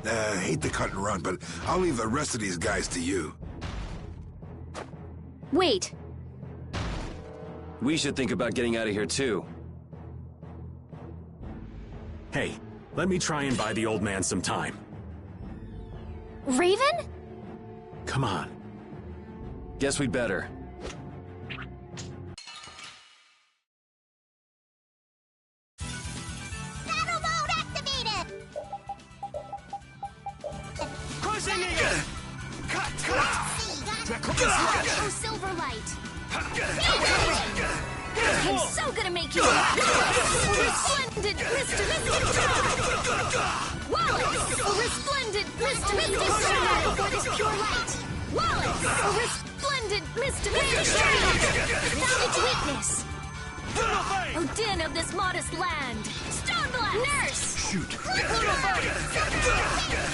Hate to cut and run, but I'll leave the rest of these guys to you. Wait. We should think about getting out of here, too. Hey, let me try and buy the old man some time. Raven? Come on. Guess we'd better. Battle mode activated! Crushing it! Cut! Oh, Silverlight! I'm so gonna make you laugh! Resplendent Mr. Wallace! Resplendent Mr. Mystic Star before this pure light! Wallace! Demand strength! Found its weakness! O din of this modest land! Stone blast! Nurse! Shoot!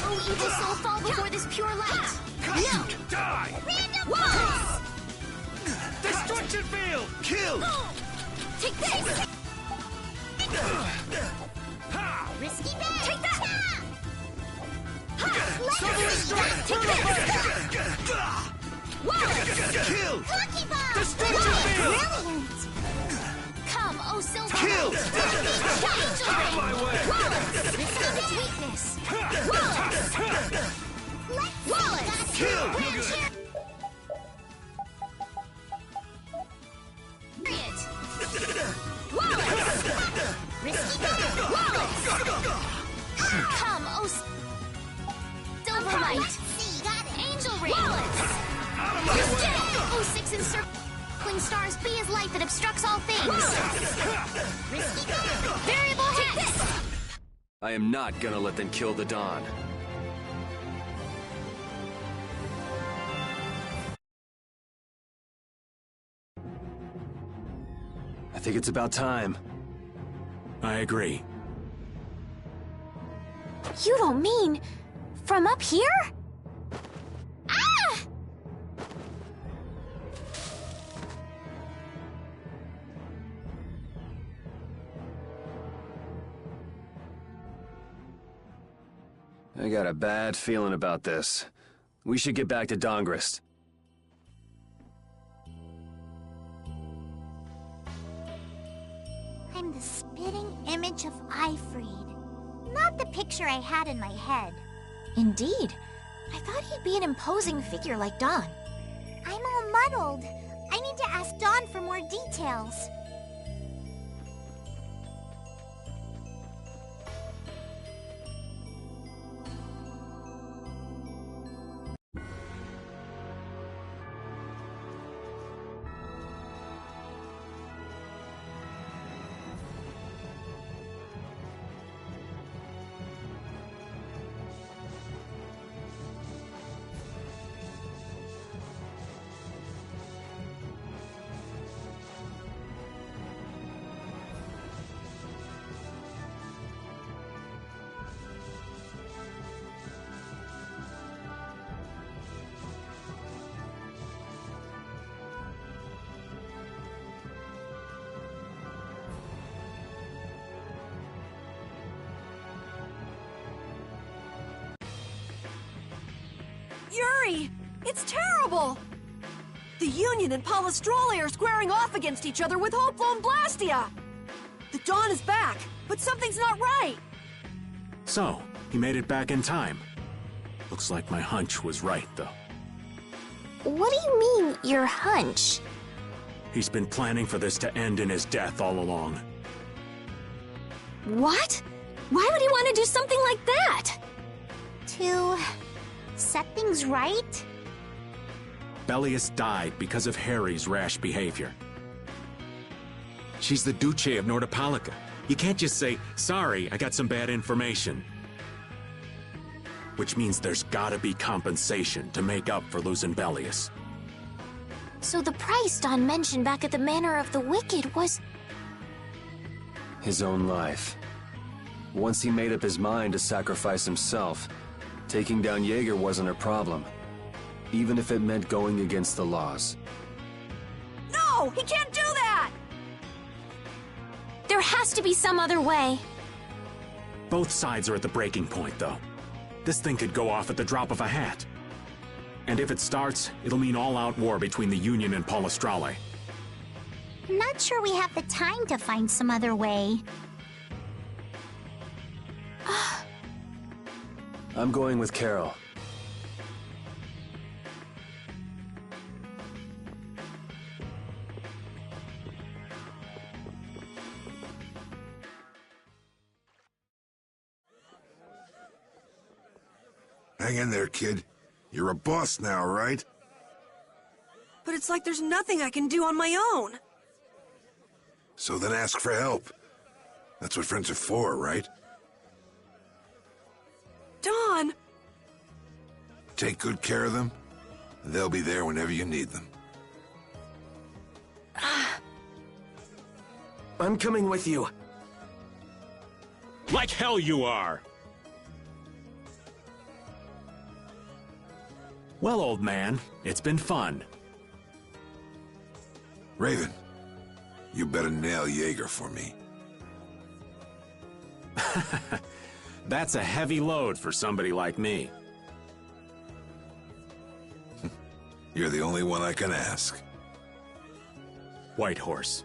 Oh, evil soul, fall before this pure light! No! Die! Random pulse! Destruction field! Kill! Take this! Risky bet! Take that! Let's strike! Take this! Wallace! Kill! Lucky bomb! Destruction field! Brilliant! Come, O silver! Kill! Out of my way! Wallace! Found its weakness! Wallace! Let's Wallace! Kill! Period! Wallace! Risky bet! Wallace! Come, O silver light! Let's see, got it! Angel ring! Wallace! Out of my way! Oh, six encircling stars, be as light that obstructs all things! Risky bet! Variable hex! I am not gonna let them kill the Dawn. I think it's about time. I agree. You don't mean from up here? Ah! I got a bad feeling about this. We should get back to Dongrist. I'm the spitting image of Ifried. Not the picture I had in my head. Indeed. I thought he'd be an imposing figure like Dawn. I'm all muddled. I need to ask Dawn for more details. Yuri! It's terrible! The Union and Palestrole are squaring off against each other with Hopeful and Blastia! The Dawn is back, but something's not right! So, he made it back in time. Looks like my hunch was right, though. What do you mean, your hunch? He's been planning for this to end in his death all along. What? Why would he want to do something like that? To set things right? Bellius died because of Harry's rash behavior. She's the Duce of Nordapalica. You can't just say, sorry, I got some bad information. Which means there's gotta be compensation to make up for losing Bellius. So the price Dawn mentioned back at the Manor of the Wicked was... His own life. Once he made up his mind to sacrifice himself, taking down Jaeger wasn't a problem, even if it meant going against the laws. No! He can't do that! There has to be some other way. Both sides are at the breaking point, though. This thing could go off at the drop of a hat. And if it starts, it'll mean all-out war between the Union and Palestrale. Not sure we have the time to find some other way. I'm going with Carol. Hang in there, kid. You're a boss now, right? But it's like there's nothing I can do on my own. So then ask for help. That's what friends are for, right? Dawn! Take good care of them, and they'll be there whenever you need them. I'm coming with you. Like hell you are! Well, old man, it's been fun. Raven, you better nail Jaeger for me. That's a heavy load for somebody like me. You're the only one I can ask. White Horse.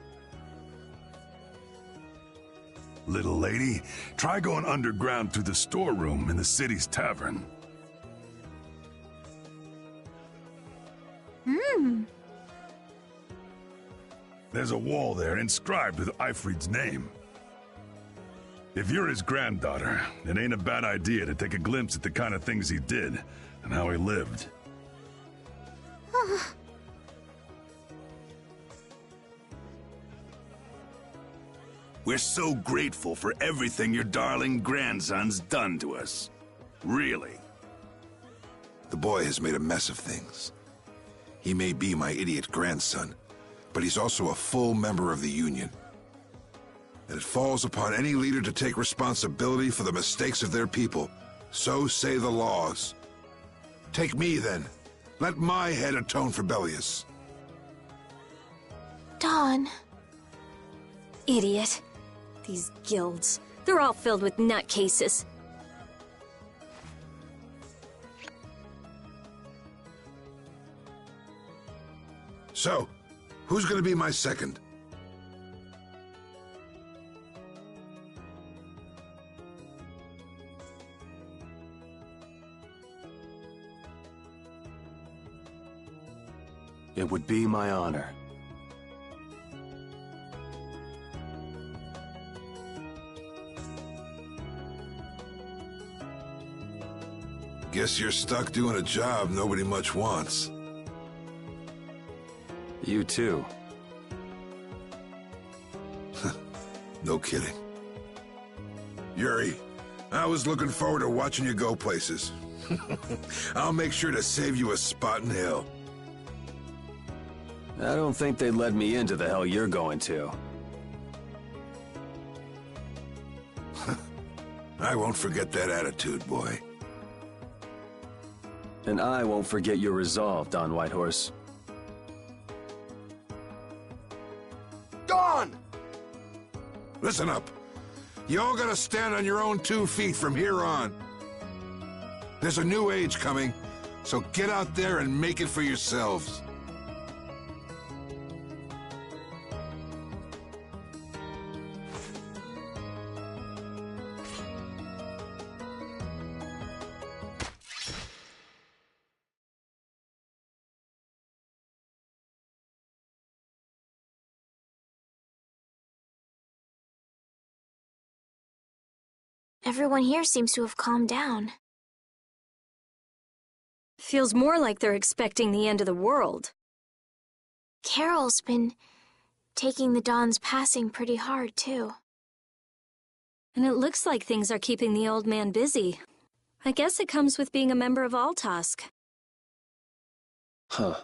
Little lady, try going underground through the storeroom in the city's tavern. There's a wall there inscribed with Ifrid's name. If you're his granddaughter, it ain't a bad idea to take a glimpse at the kind of things he did and how he lived. We're so grateful for everything your darling grandson's done to us. Really. The boy has made a mess of things. He may be my idiot grandson, but he's also a full member of the Union. And it falls upon any leader to take responsibility for the mistakes of their people. So say the laws. Take me, then. Let my head atone for Bellius. Dawn. Idiot. These guilds. They're all filled with nutcases. So, who's gonna be my second? It would be my honor. Guess you're stuck doing a job nobody much wants. You too. No kidding. Yuri, I was looking forward to watching you go places. I'll make sure to save you a spot in hell. I don't think they'd let me into the hell you're going to. I won't forget that attitude, boy. And I won't forget your resolve, Don Whitehorse. Dawn! Listen up. You all gotta stand on your own 2 feet from here on. There's a new age coming, so get out there and make it for yourselves. Everyone here seems to have calmed down. Feels more like they're expecting the end of the world. Carol's been taking the Dawn's passing pretty hard, too. And it looks like things are keeping the old man busy. I guess it comes with being a member of Altosk. Huh.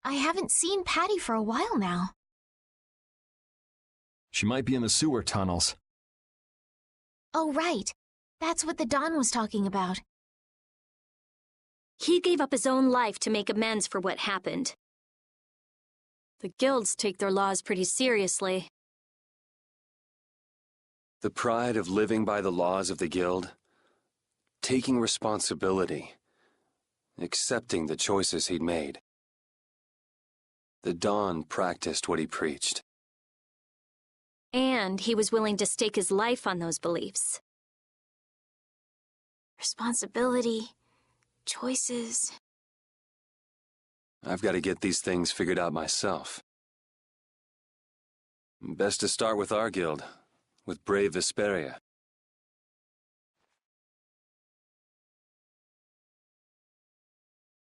I haven't seen Patty for a while now. She might be in the sewer tunnels. Oh, right. That's what the Dawn was talking about. He gave up his own life to make amends for what happened. The guilds take their laws pretty seriously. The pride of living by the laws of the guild, taking responsibility, accepting the choices he'd made. The Dawn practiced what he preached. And he was willing to stake his life on those beliefs. Responsibility, choices. I've got to get these things figured out myself. Best to start with our guild, with brave Vesperia.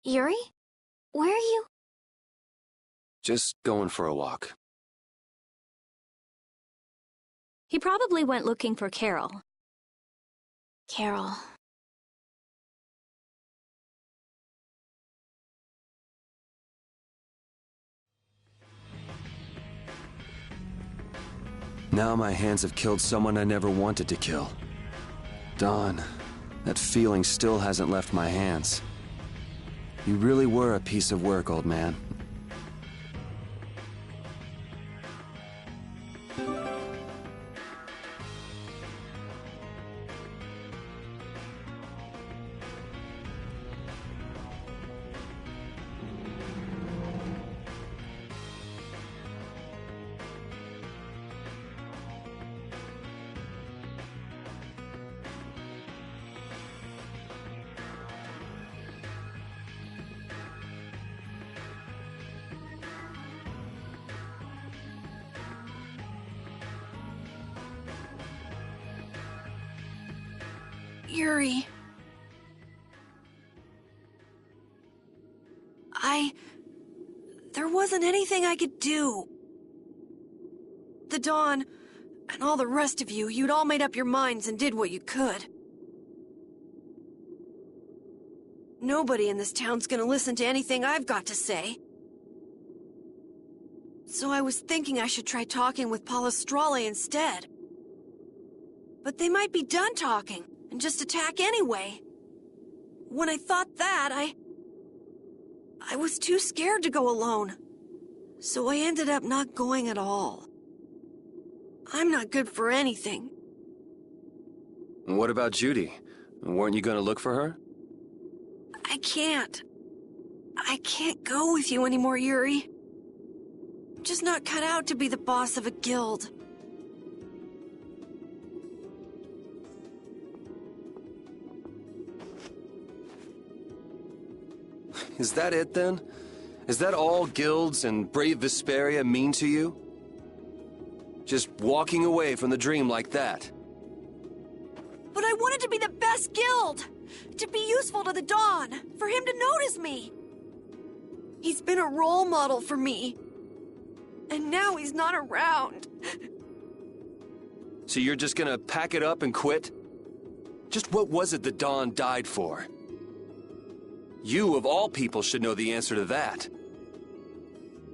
Yuri? Where are you? Just going for a walk. He probably went looking for Carol. Carol. Now my hands have killed someone I never wanted to kill. Dawn, that feeling still hasn't left my hands. You really were a piece of work, old man. Yuri. There wasn't anything I could do. The Dawn, and all the rest of you, you'd all made up your minds and did what you could. Nobody in this town's gonna listen to anything I've got to say. So I was thinking I should try talking with Palestrale instead. But they might be done talking and just attack anyway. When I thought that, I was too scared to go alone. So I ended up not going at all. I'm not good for anything. What about Judy? Weren't you gonna look for her? I can't. I can't go with you anymore, Yuri. I'm just not cut out to be the boss of a guild. Is that it, then? Is that all guilds and brave Vesperia mean to you? Just walking away from the dream like that? But I wanted to be the best guild! To be useful to the Dawn! For him to notice me! He's been a role model for me. And now he's not around. So you're just gonna pack it up and quit? Just what was it the Dawn died for? You, of all people, should know the answer to that.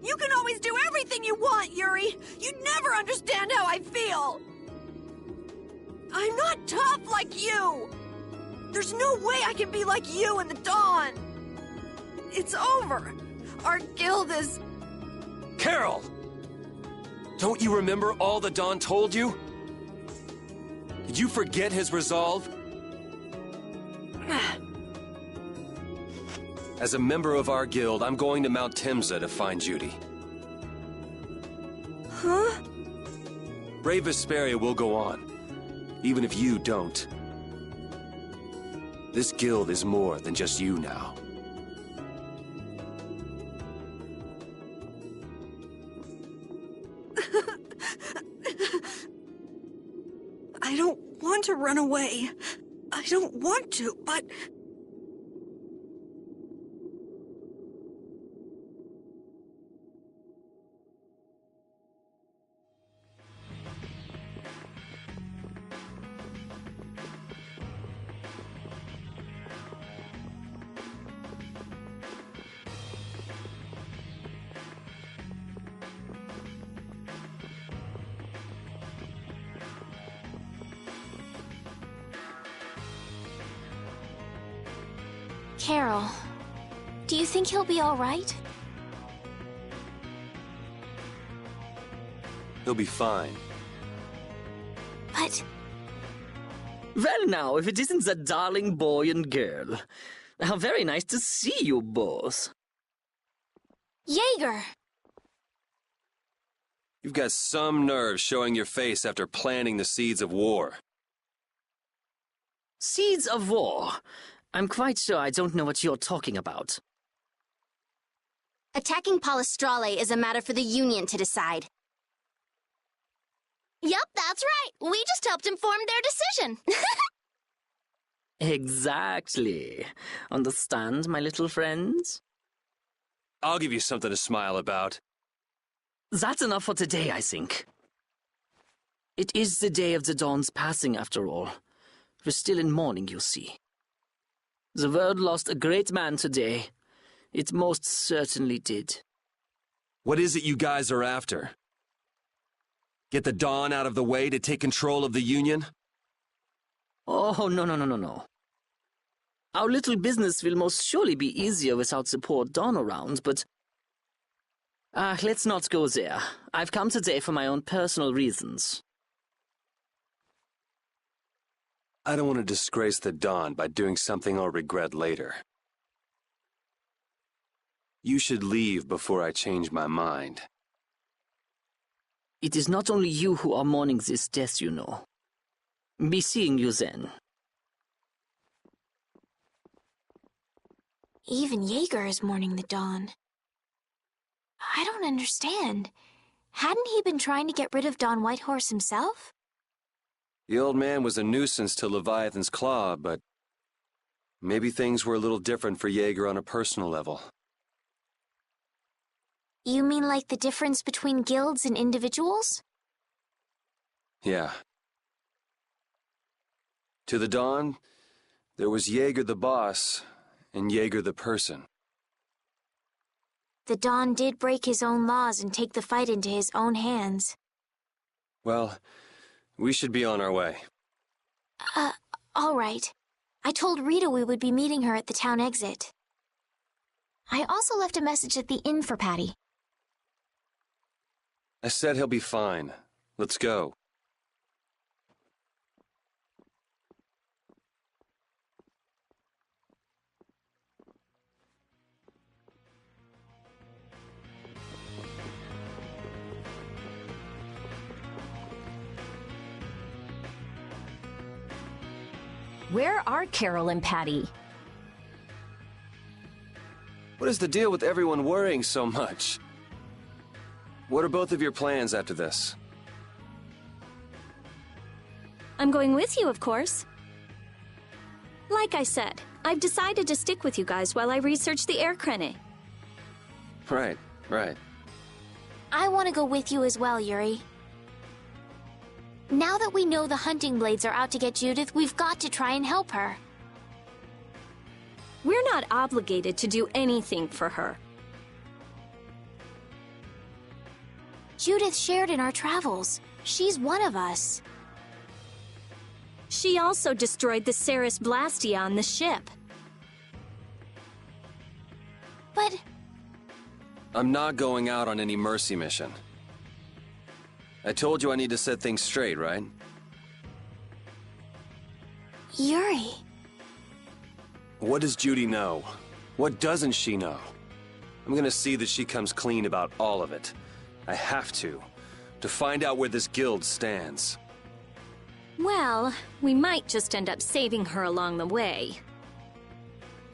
You can always do everything you want, Yuri! You'd never understand how I feel! I'm not tough like you! There's no way I can be like you and the Dawn! It's over! Our guild is... Carol! Don't you remember all the Dawn told you? Did you forget his resolve? As a member of our guild, I'm going to Mount Timza to find Judy. Huh? Brave Vesperia will go on, even if you don't. This guild is more than just you now. I don't want to run away. I don't want to, but... Carol, do you think he'll be all right? He'll be fine. But... Well now, if it isn't the darling boy and girl. How very nice to see you both. Jaeger! You've got some nerve showing your face after planting the seeds of war. Seeds of war? I'm quite sure I don't know what you're talking about. Attacking Palestrale is a matter for the Union to decide. Yup, that's right. We just helped him form their decision. Exactly. Understand, my little friends? I'll give you something to smile about. That's enough for today, I think. It is the day of the Dawn's passing, after all. We're still in mourning, you see. The world lost a great man today. It most certainly did. What is it you guys are after? Get the Dawn out of the way to take control of the Union? Oh, no. Our little business will most surely be easier without support Dawn around, but... let's not go there. I've come today for my own personal reasons. I don't want to disgrace the Dawn by doing something I'll regret later. You should leave before I change my mind. It is not only you who are mourning this death, you know. Be seeing you then. Even Jaeger is mourning the Dawn. I don't understand. Hadn't he been trying to get rid of Don Whitehorse himself? The old man was a nuisance to Leviathan's Claw, but maybe things were a little different for Jaeger on a personal level. You mean like the difference between guilds and individuals? Yeah. To the Dawn, there was Jaeger the boss, and Jaeger the person. The Dawn did break his own laws and take the fight into his own hands. Well, we should be on our way. All right. I told Rita we would be meeting her at the town exit. I also left a message at the inn for Patty. I said he'll be fine. Let's go. Where are Carol and Patty? What is the deal with everyone worrying so much? What are both of your plans after this? I'm going with you, of course. Like I said, I've decided to stick with you guys while I research the air crane. Right. I want to go with you as well, Yuri. Now that we know the hunting blades are out to get Judith, we've got to try and help her. We're not obligated to do anything for her. Judith shared in our travels. She's one of us. She also destroyed the Ceres Blastia on the ship. But... I'm not going out on any mercy mission. I told you I need to set things straight, right? Yuri... What does Judy know? What doesn't she know? I'm gonna see that she comes clean about all of it. I have to find out where this guild stands. Well, we might just end up saving her along the way.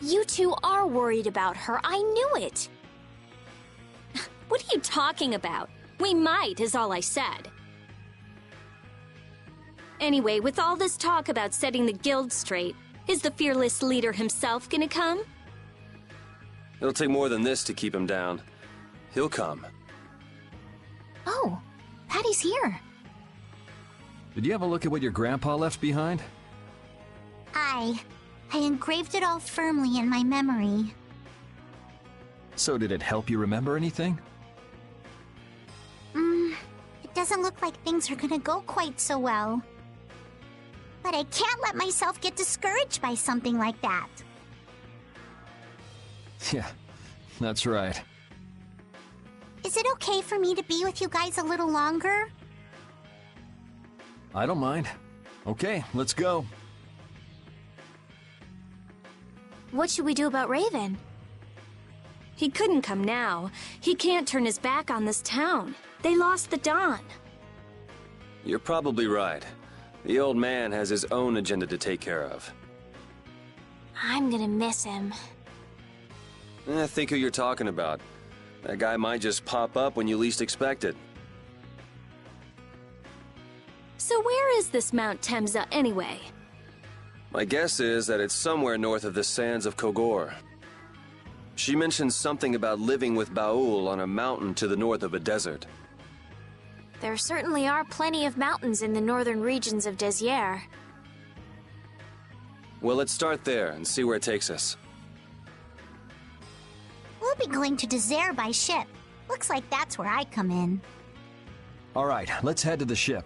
You two are worried about her. I knew it. What are you talking about? We might, is all I said. Anyway, with all this talk about setting the guild straight, is the fearless leader himself gonna come? It'll take more than this to keep him down. He'll come. Oh, Patty's here. Did you have a look at what your grandpa left behind? I engraved it all firmly in my memory. So did it help you remember anything? It doesn't look like things are gonna go quite so well. But I can't let myself get discouraged by something like that. Yeah, that's right. Is it okay for me to be with you guys a little longer? I don't mind. Okay, let's go. What should we do about Raven? He couldn't come now. He can't turn his back on this town. They lost the Dawn. You're probably right. The old man has his own agenda to take care of. I'm gonna miss him. Think who you're talking about. That guy might just pop up when you least expect it. So where is this Mount Temza anyway? My guess is that it's somewhere north of the sands of Kogor. She mentioned something about living with Baul on a mountain to the north of a desert. There certainly are plenty of mountains in the northern regions of Desier. Well, let's start there and see where it takes us. We'll be going to Désert by ship. Looks like that's where I come in. All right, let's head to the ship.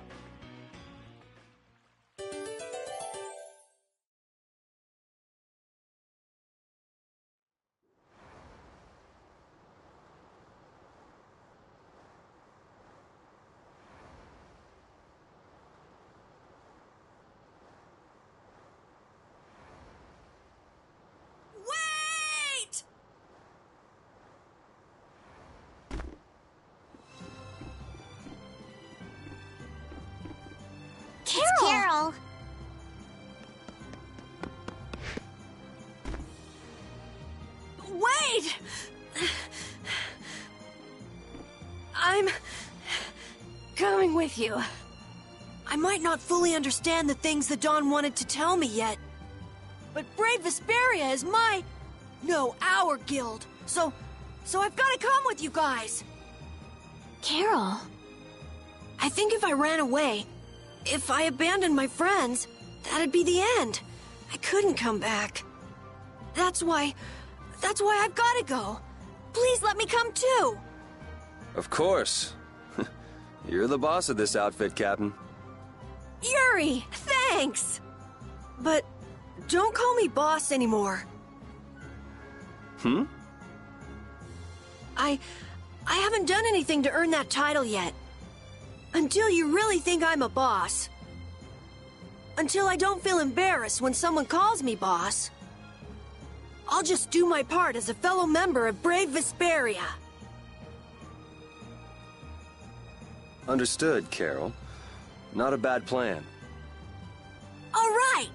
Wait! Carol! Wait! I'm coming with you. I might not fully understand the things the Dawn wanted to tell me yet, but Brave Vesperia is our guild. So I've got to come with you guys. Carol. I think if I ran away, if I abandoned my friends, that'd be the end. I couldn't come back. That's why I've got to go. Please let me come too. Of course. You're the boss of this outfit, Captain. Yuri, thanks. But don't call me boss anymore. I haven't done anything to earn that title yet. Until you really think I'm a boss. Until I don't feel embarrassed when someone calls me boss. I'll just do my part as a fellow member of Brave Vesperia. Understood, Carol. Not a bad plan. All right!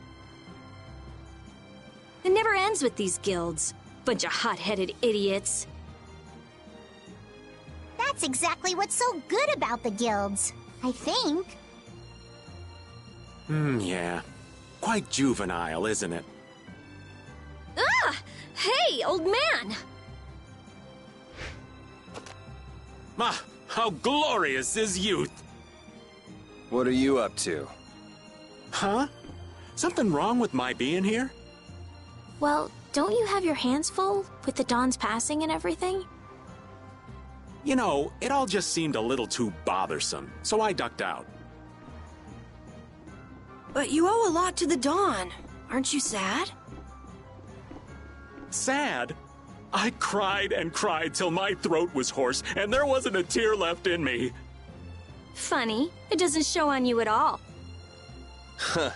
It never ends with these guilds. Bunch of hot-headed idiots. That's exactly what's so good about the guilds, I think. Yeah. Quite juvenile, isn't it? Ah! Hey, old man! Ah, how glorious is youth! What are you up to? Huh? Something wrong with my being here? Well, don't you have your hands full with the Dawn's passing and everything? You know, it all just seemed a little too bothersome, so I ducked out. But you owe a lot to the Dawn. Aren't you sad? Sad? I cried and cried till my throat was hoarse, and there wasn't a tear left in me. Funny, it doesn't show on you at all. Huh.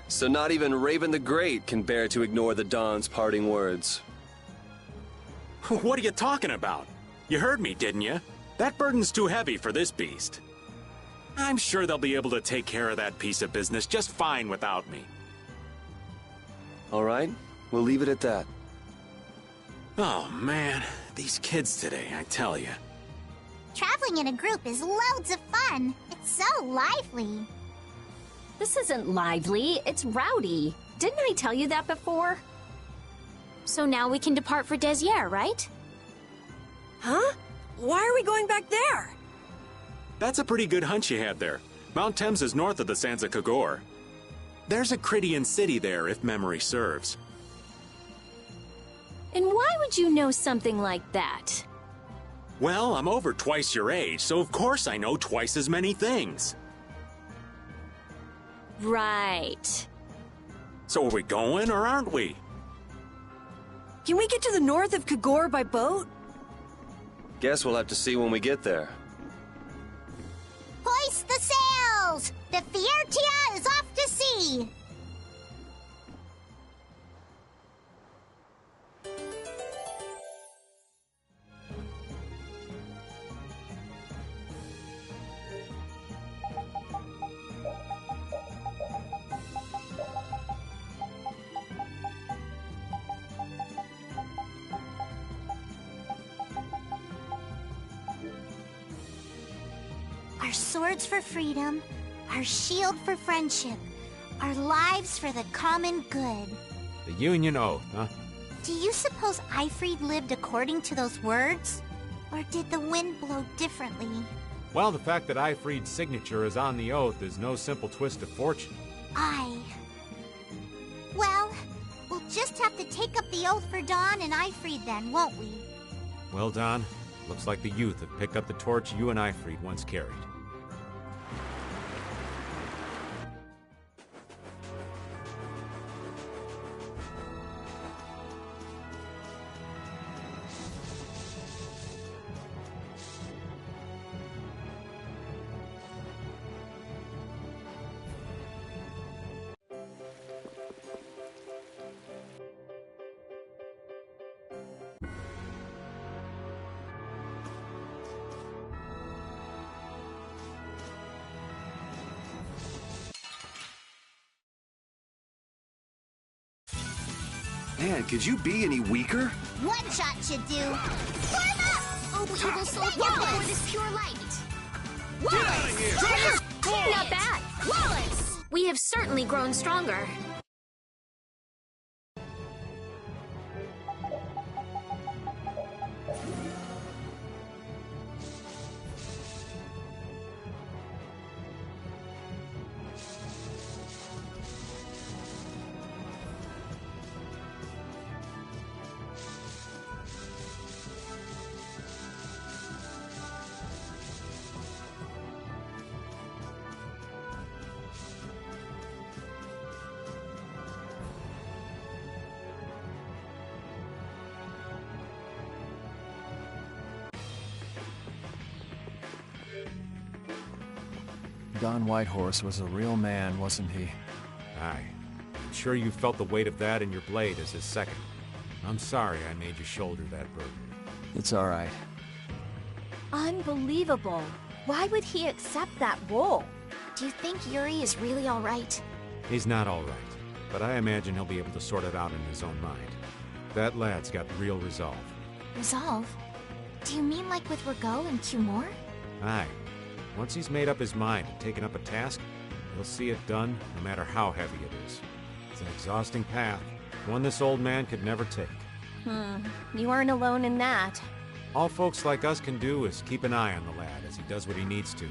So not even Raven the Great can bear to ignore the Dawn's parting words. What are you talking about? You heard me, didn't you? That burden's too heavy for this beast. I'm sure they'll be able to take care of that piece of business just fine without me. All right, we'll leave it at that. Oh, man. These kids today, I tell you. Traveling in a group is loads of fun. It's so lively. This isn't lively, it's rowdy. Didn't I tell you that before? So now we can depart for Desier, right? Huh? Why are we going back there? That's a pretty good hunch you had there. Mount Thames is north of the Sansa Kagor. There's a Crydian city there, if memory serves. And why would you know something like that? Well, I'm over twice your age, so of course I know twice as many things. Right. So are we going, or aren't we? Can we get to the north of Kagor by boat? Guess we'll have to see when we get there. Hoist the sails! The Fiertia is off to sea! Our swords for freedom, our shield for friendship, our lives for the common good. The Union Oath, huh? Do you suppose Eifried lived according to those words? Or did the wind blow differently? Well, the fact that Eifried's signature is on the oath is no simple twist of fortune. Well, we'll just have to take up the oath for Dawn and Eifried then, won't we? Well, Don, looks like the youth have picked up the torch you and Eifried once carried. Man, could you be any weaker? One shot should do. Form up! Oh, evil soul, fall before this pure light. Wallace! Not bad. Wallace! We have certainly grown stronger. Don Whitehorse was a real man, wasn't he? Aye. I'm sure you felt the weight of that in your blade as his second. I'm sorry I made you shoulder that burden. It's all right. Unbelievable. Why would he accept that role? Do you think Yuri is really all right? He's not all right, but I imagine he'll be able to sort it out in his own mind. That lad's got real resolve. Resolve? Do you mean like with Rigaud and Cumore? Aye. Once he's made up his mind and taken up a task, he'll see it done no matter how heavy it is. It's an exhausting path, one this old man could never take. You aren't alone in that. All folks like us can do is keep an eye on the lad as he does what he needs to.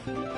you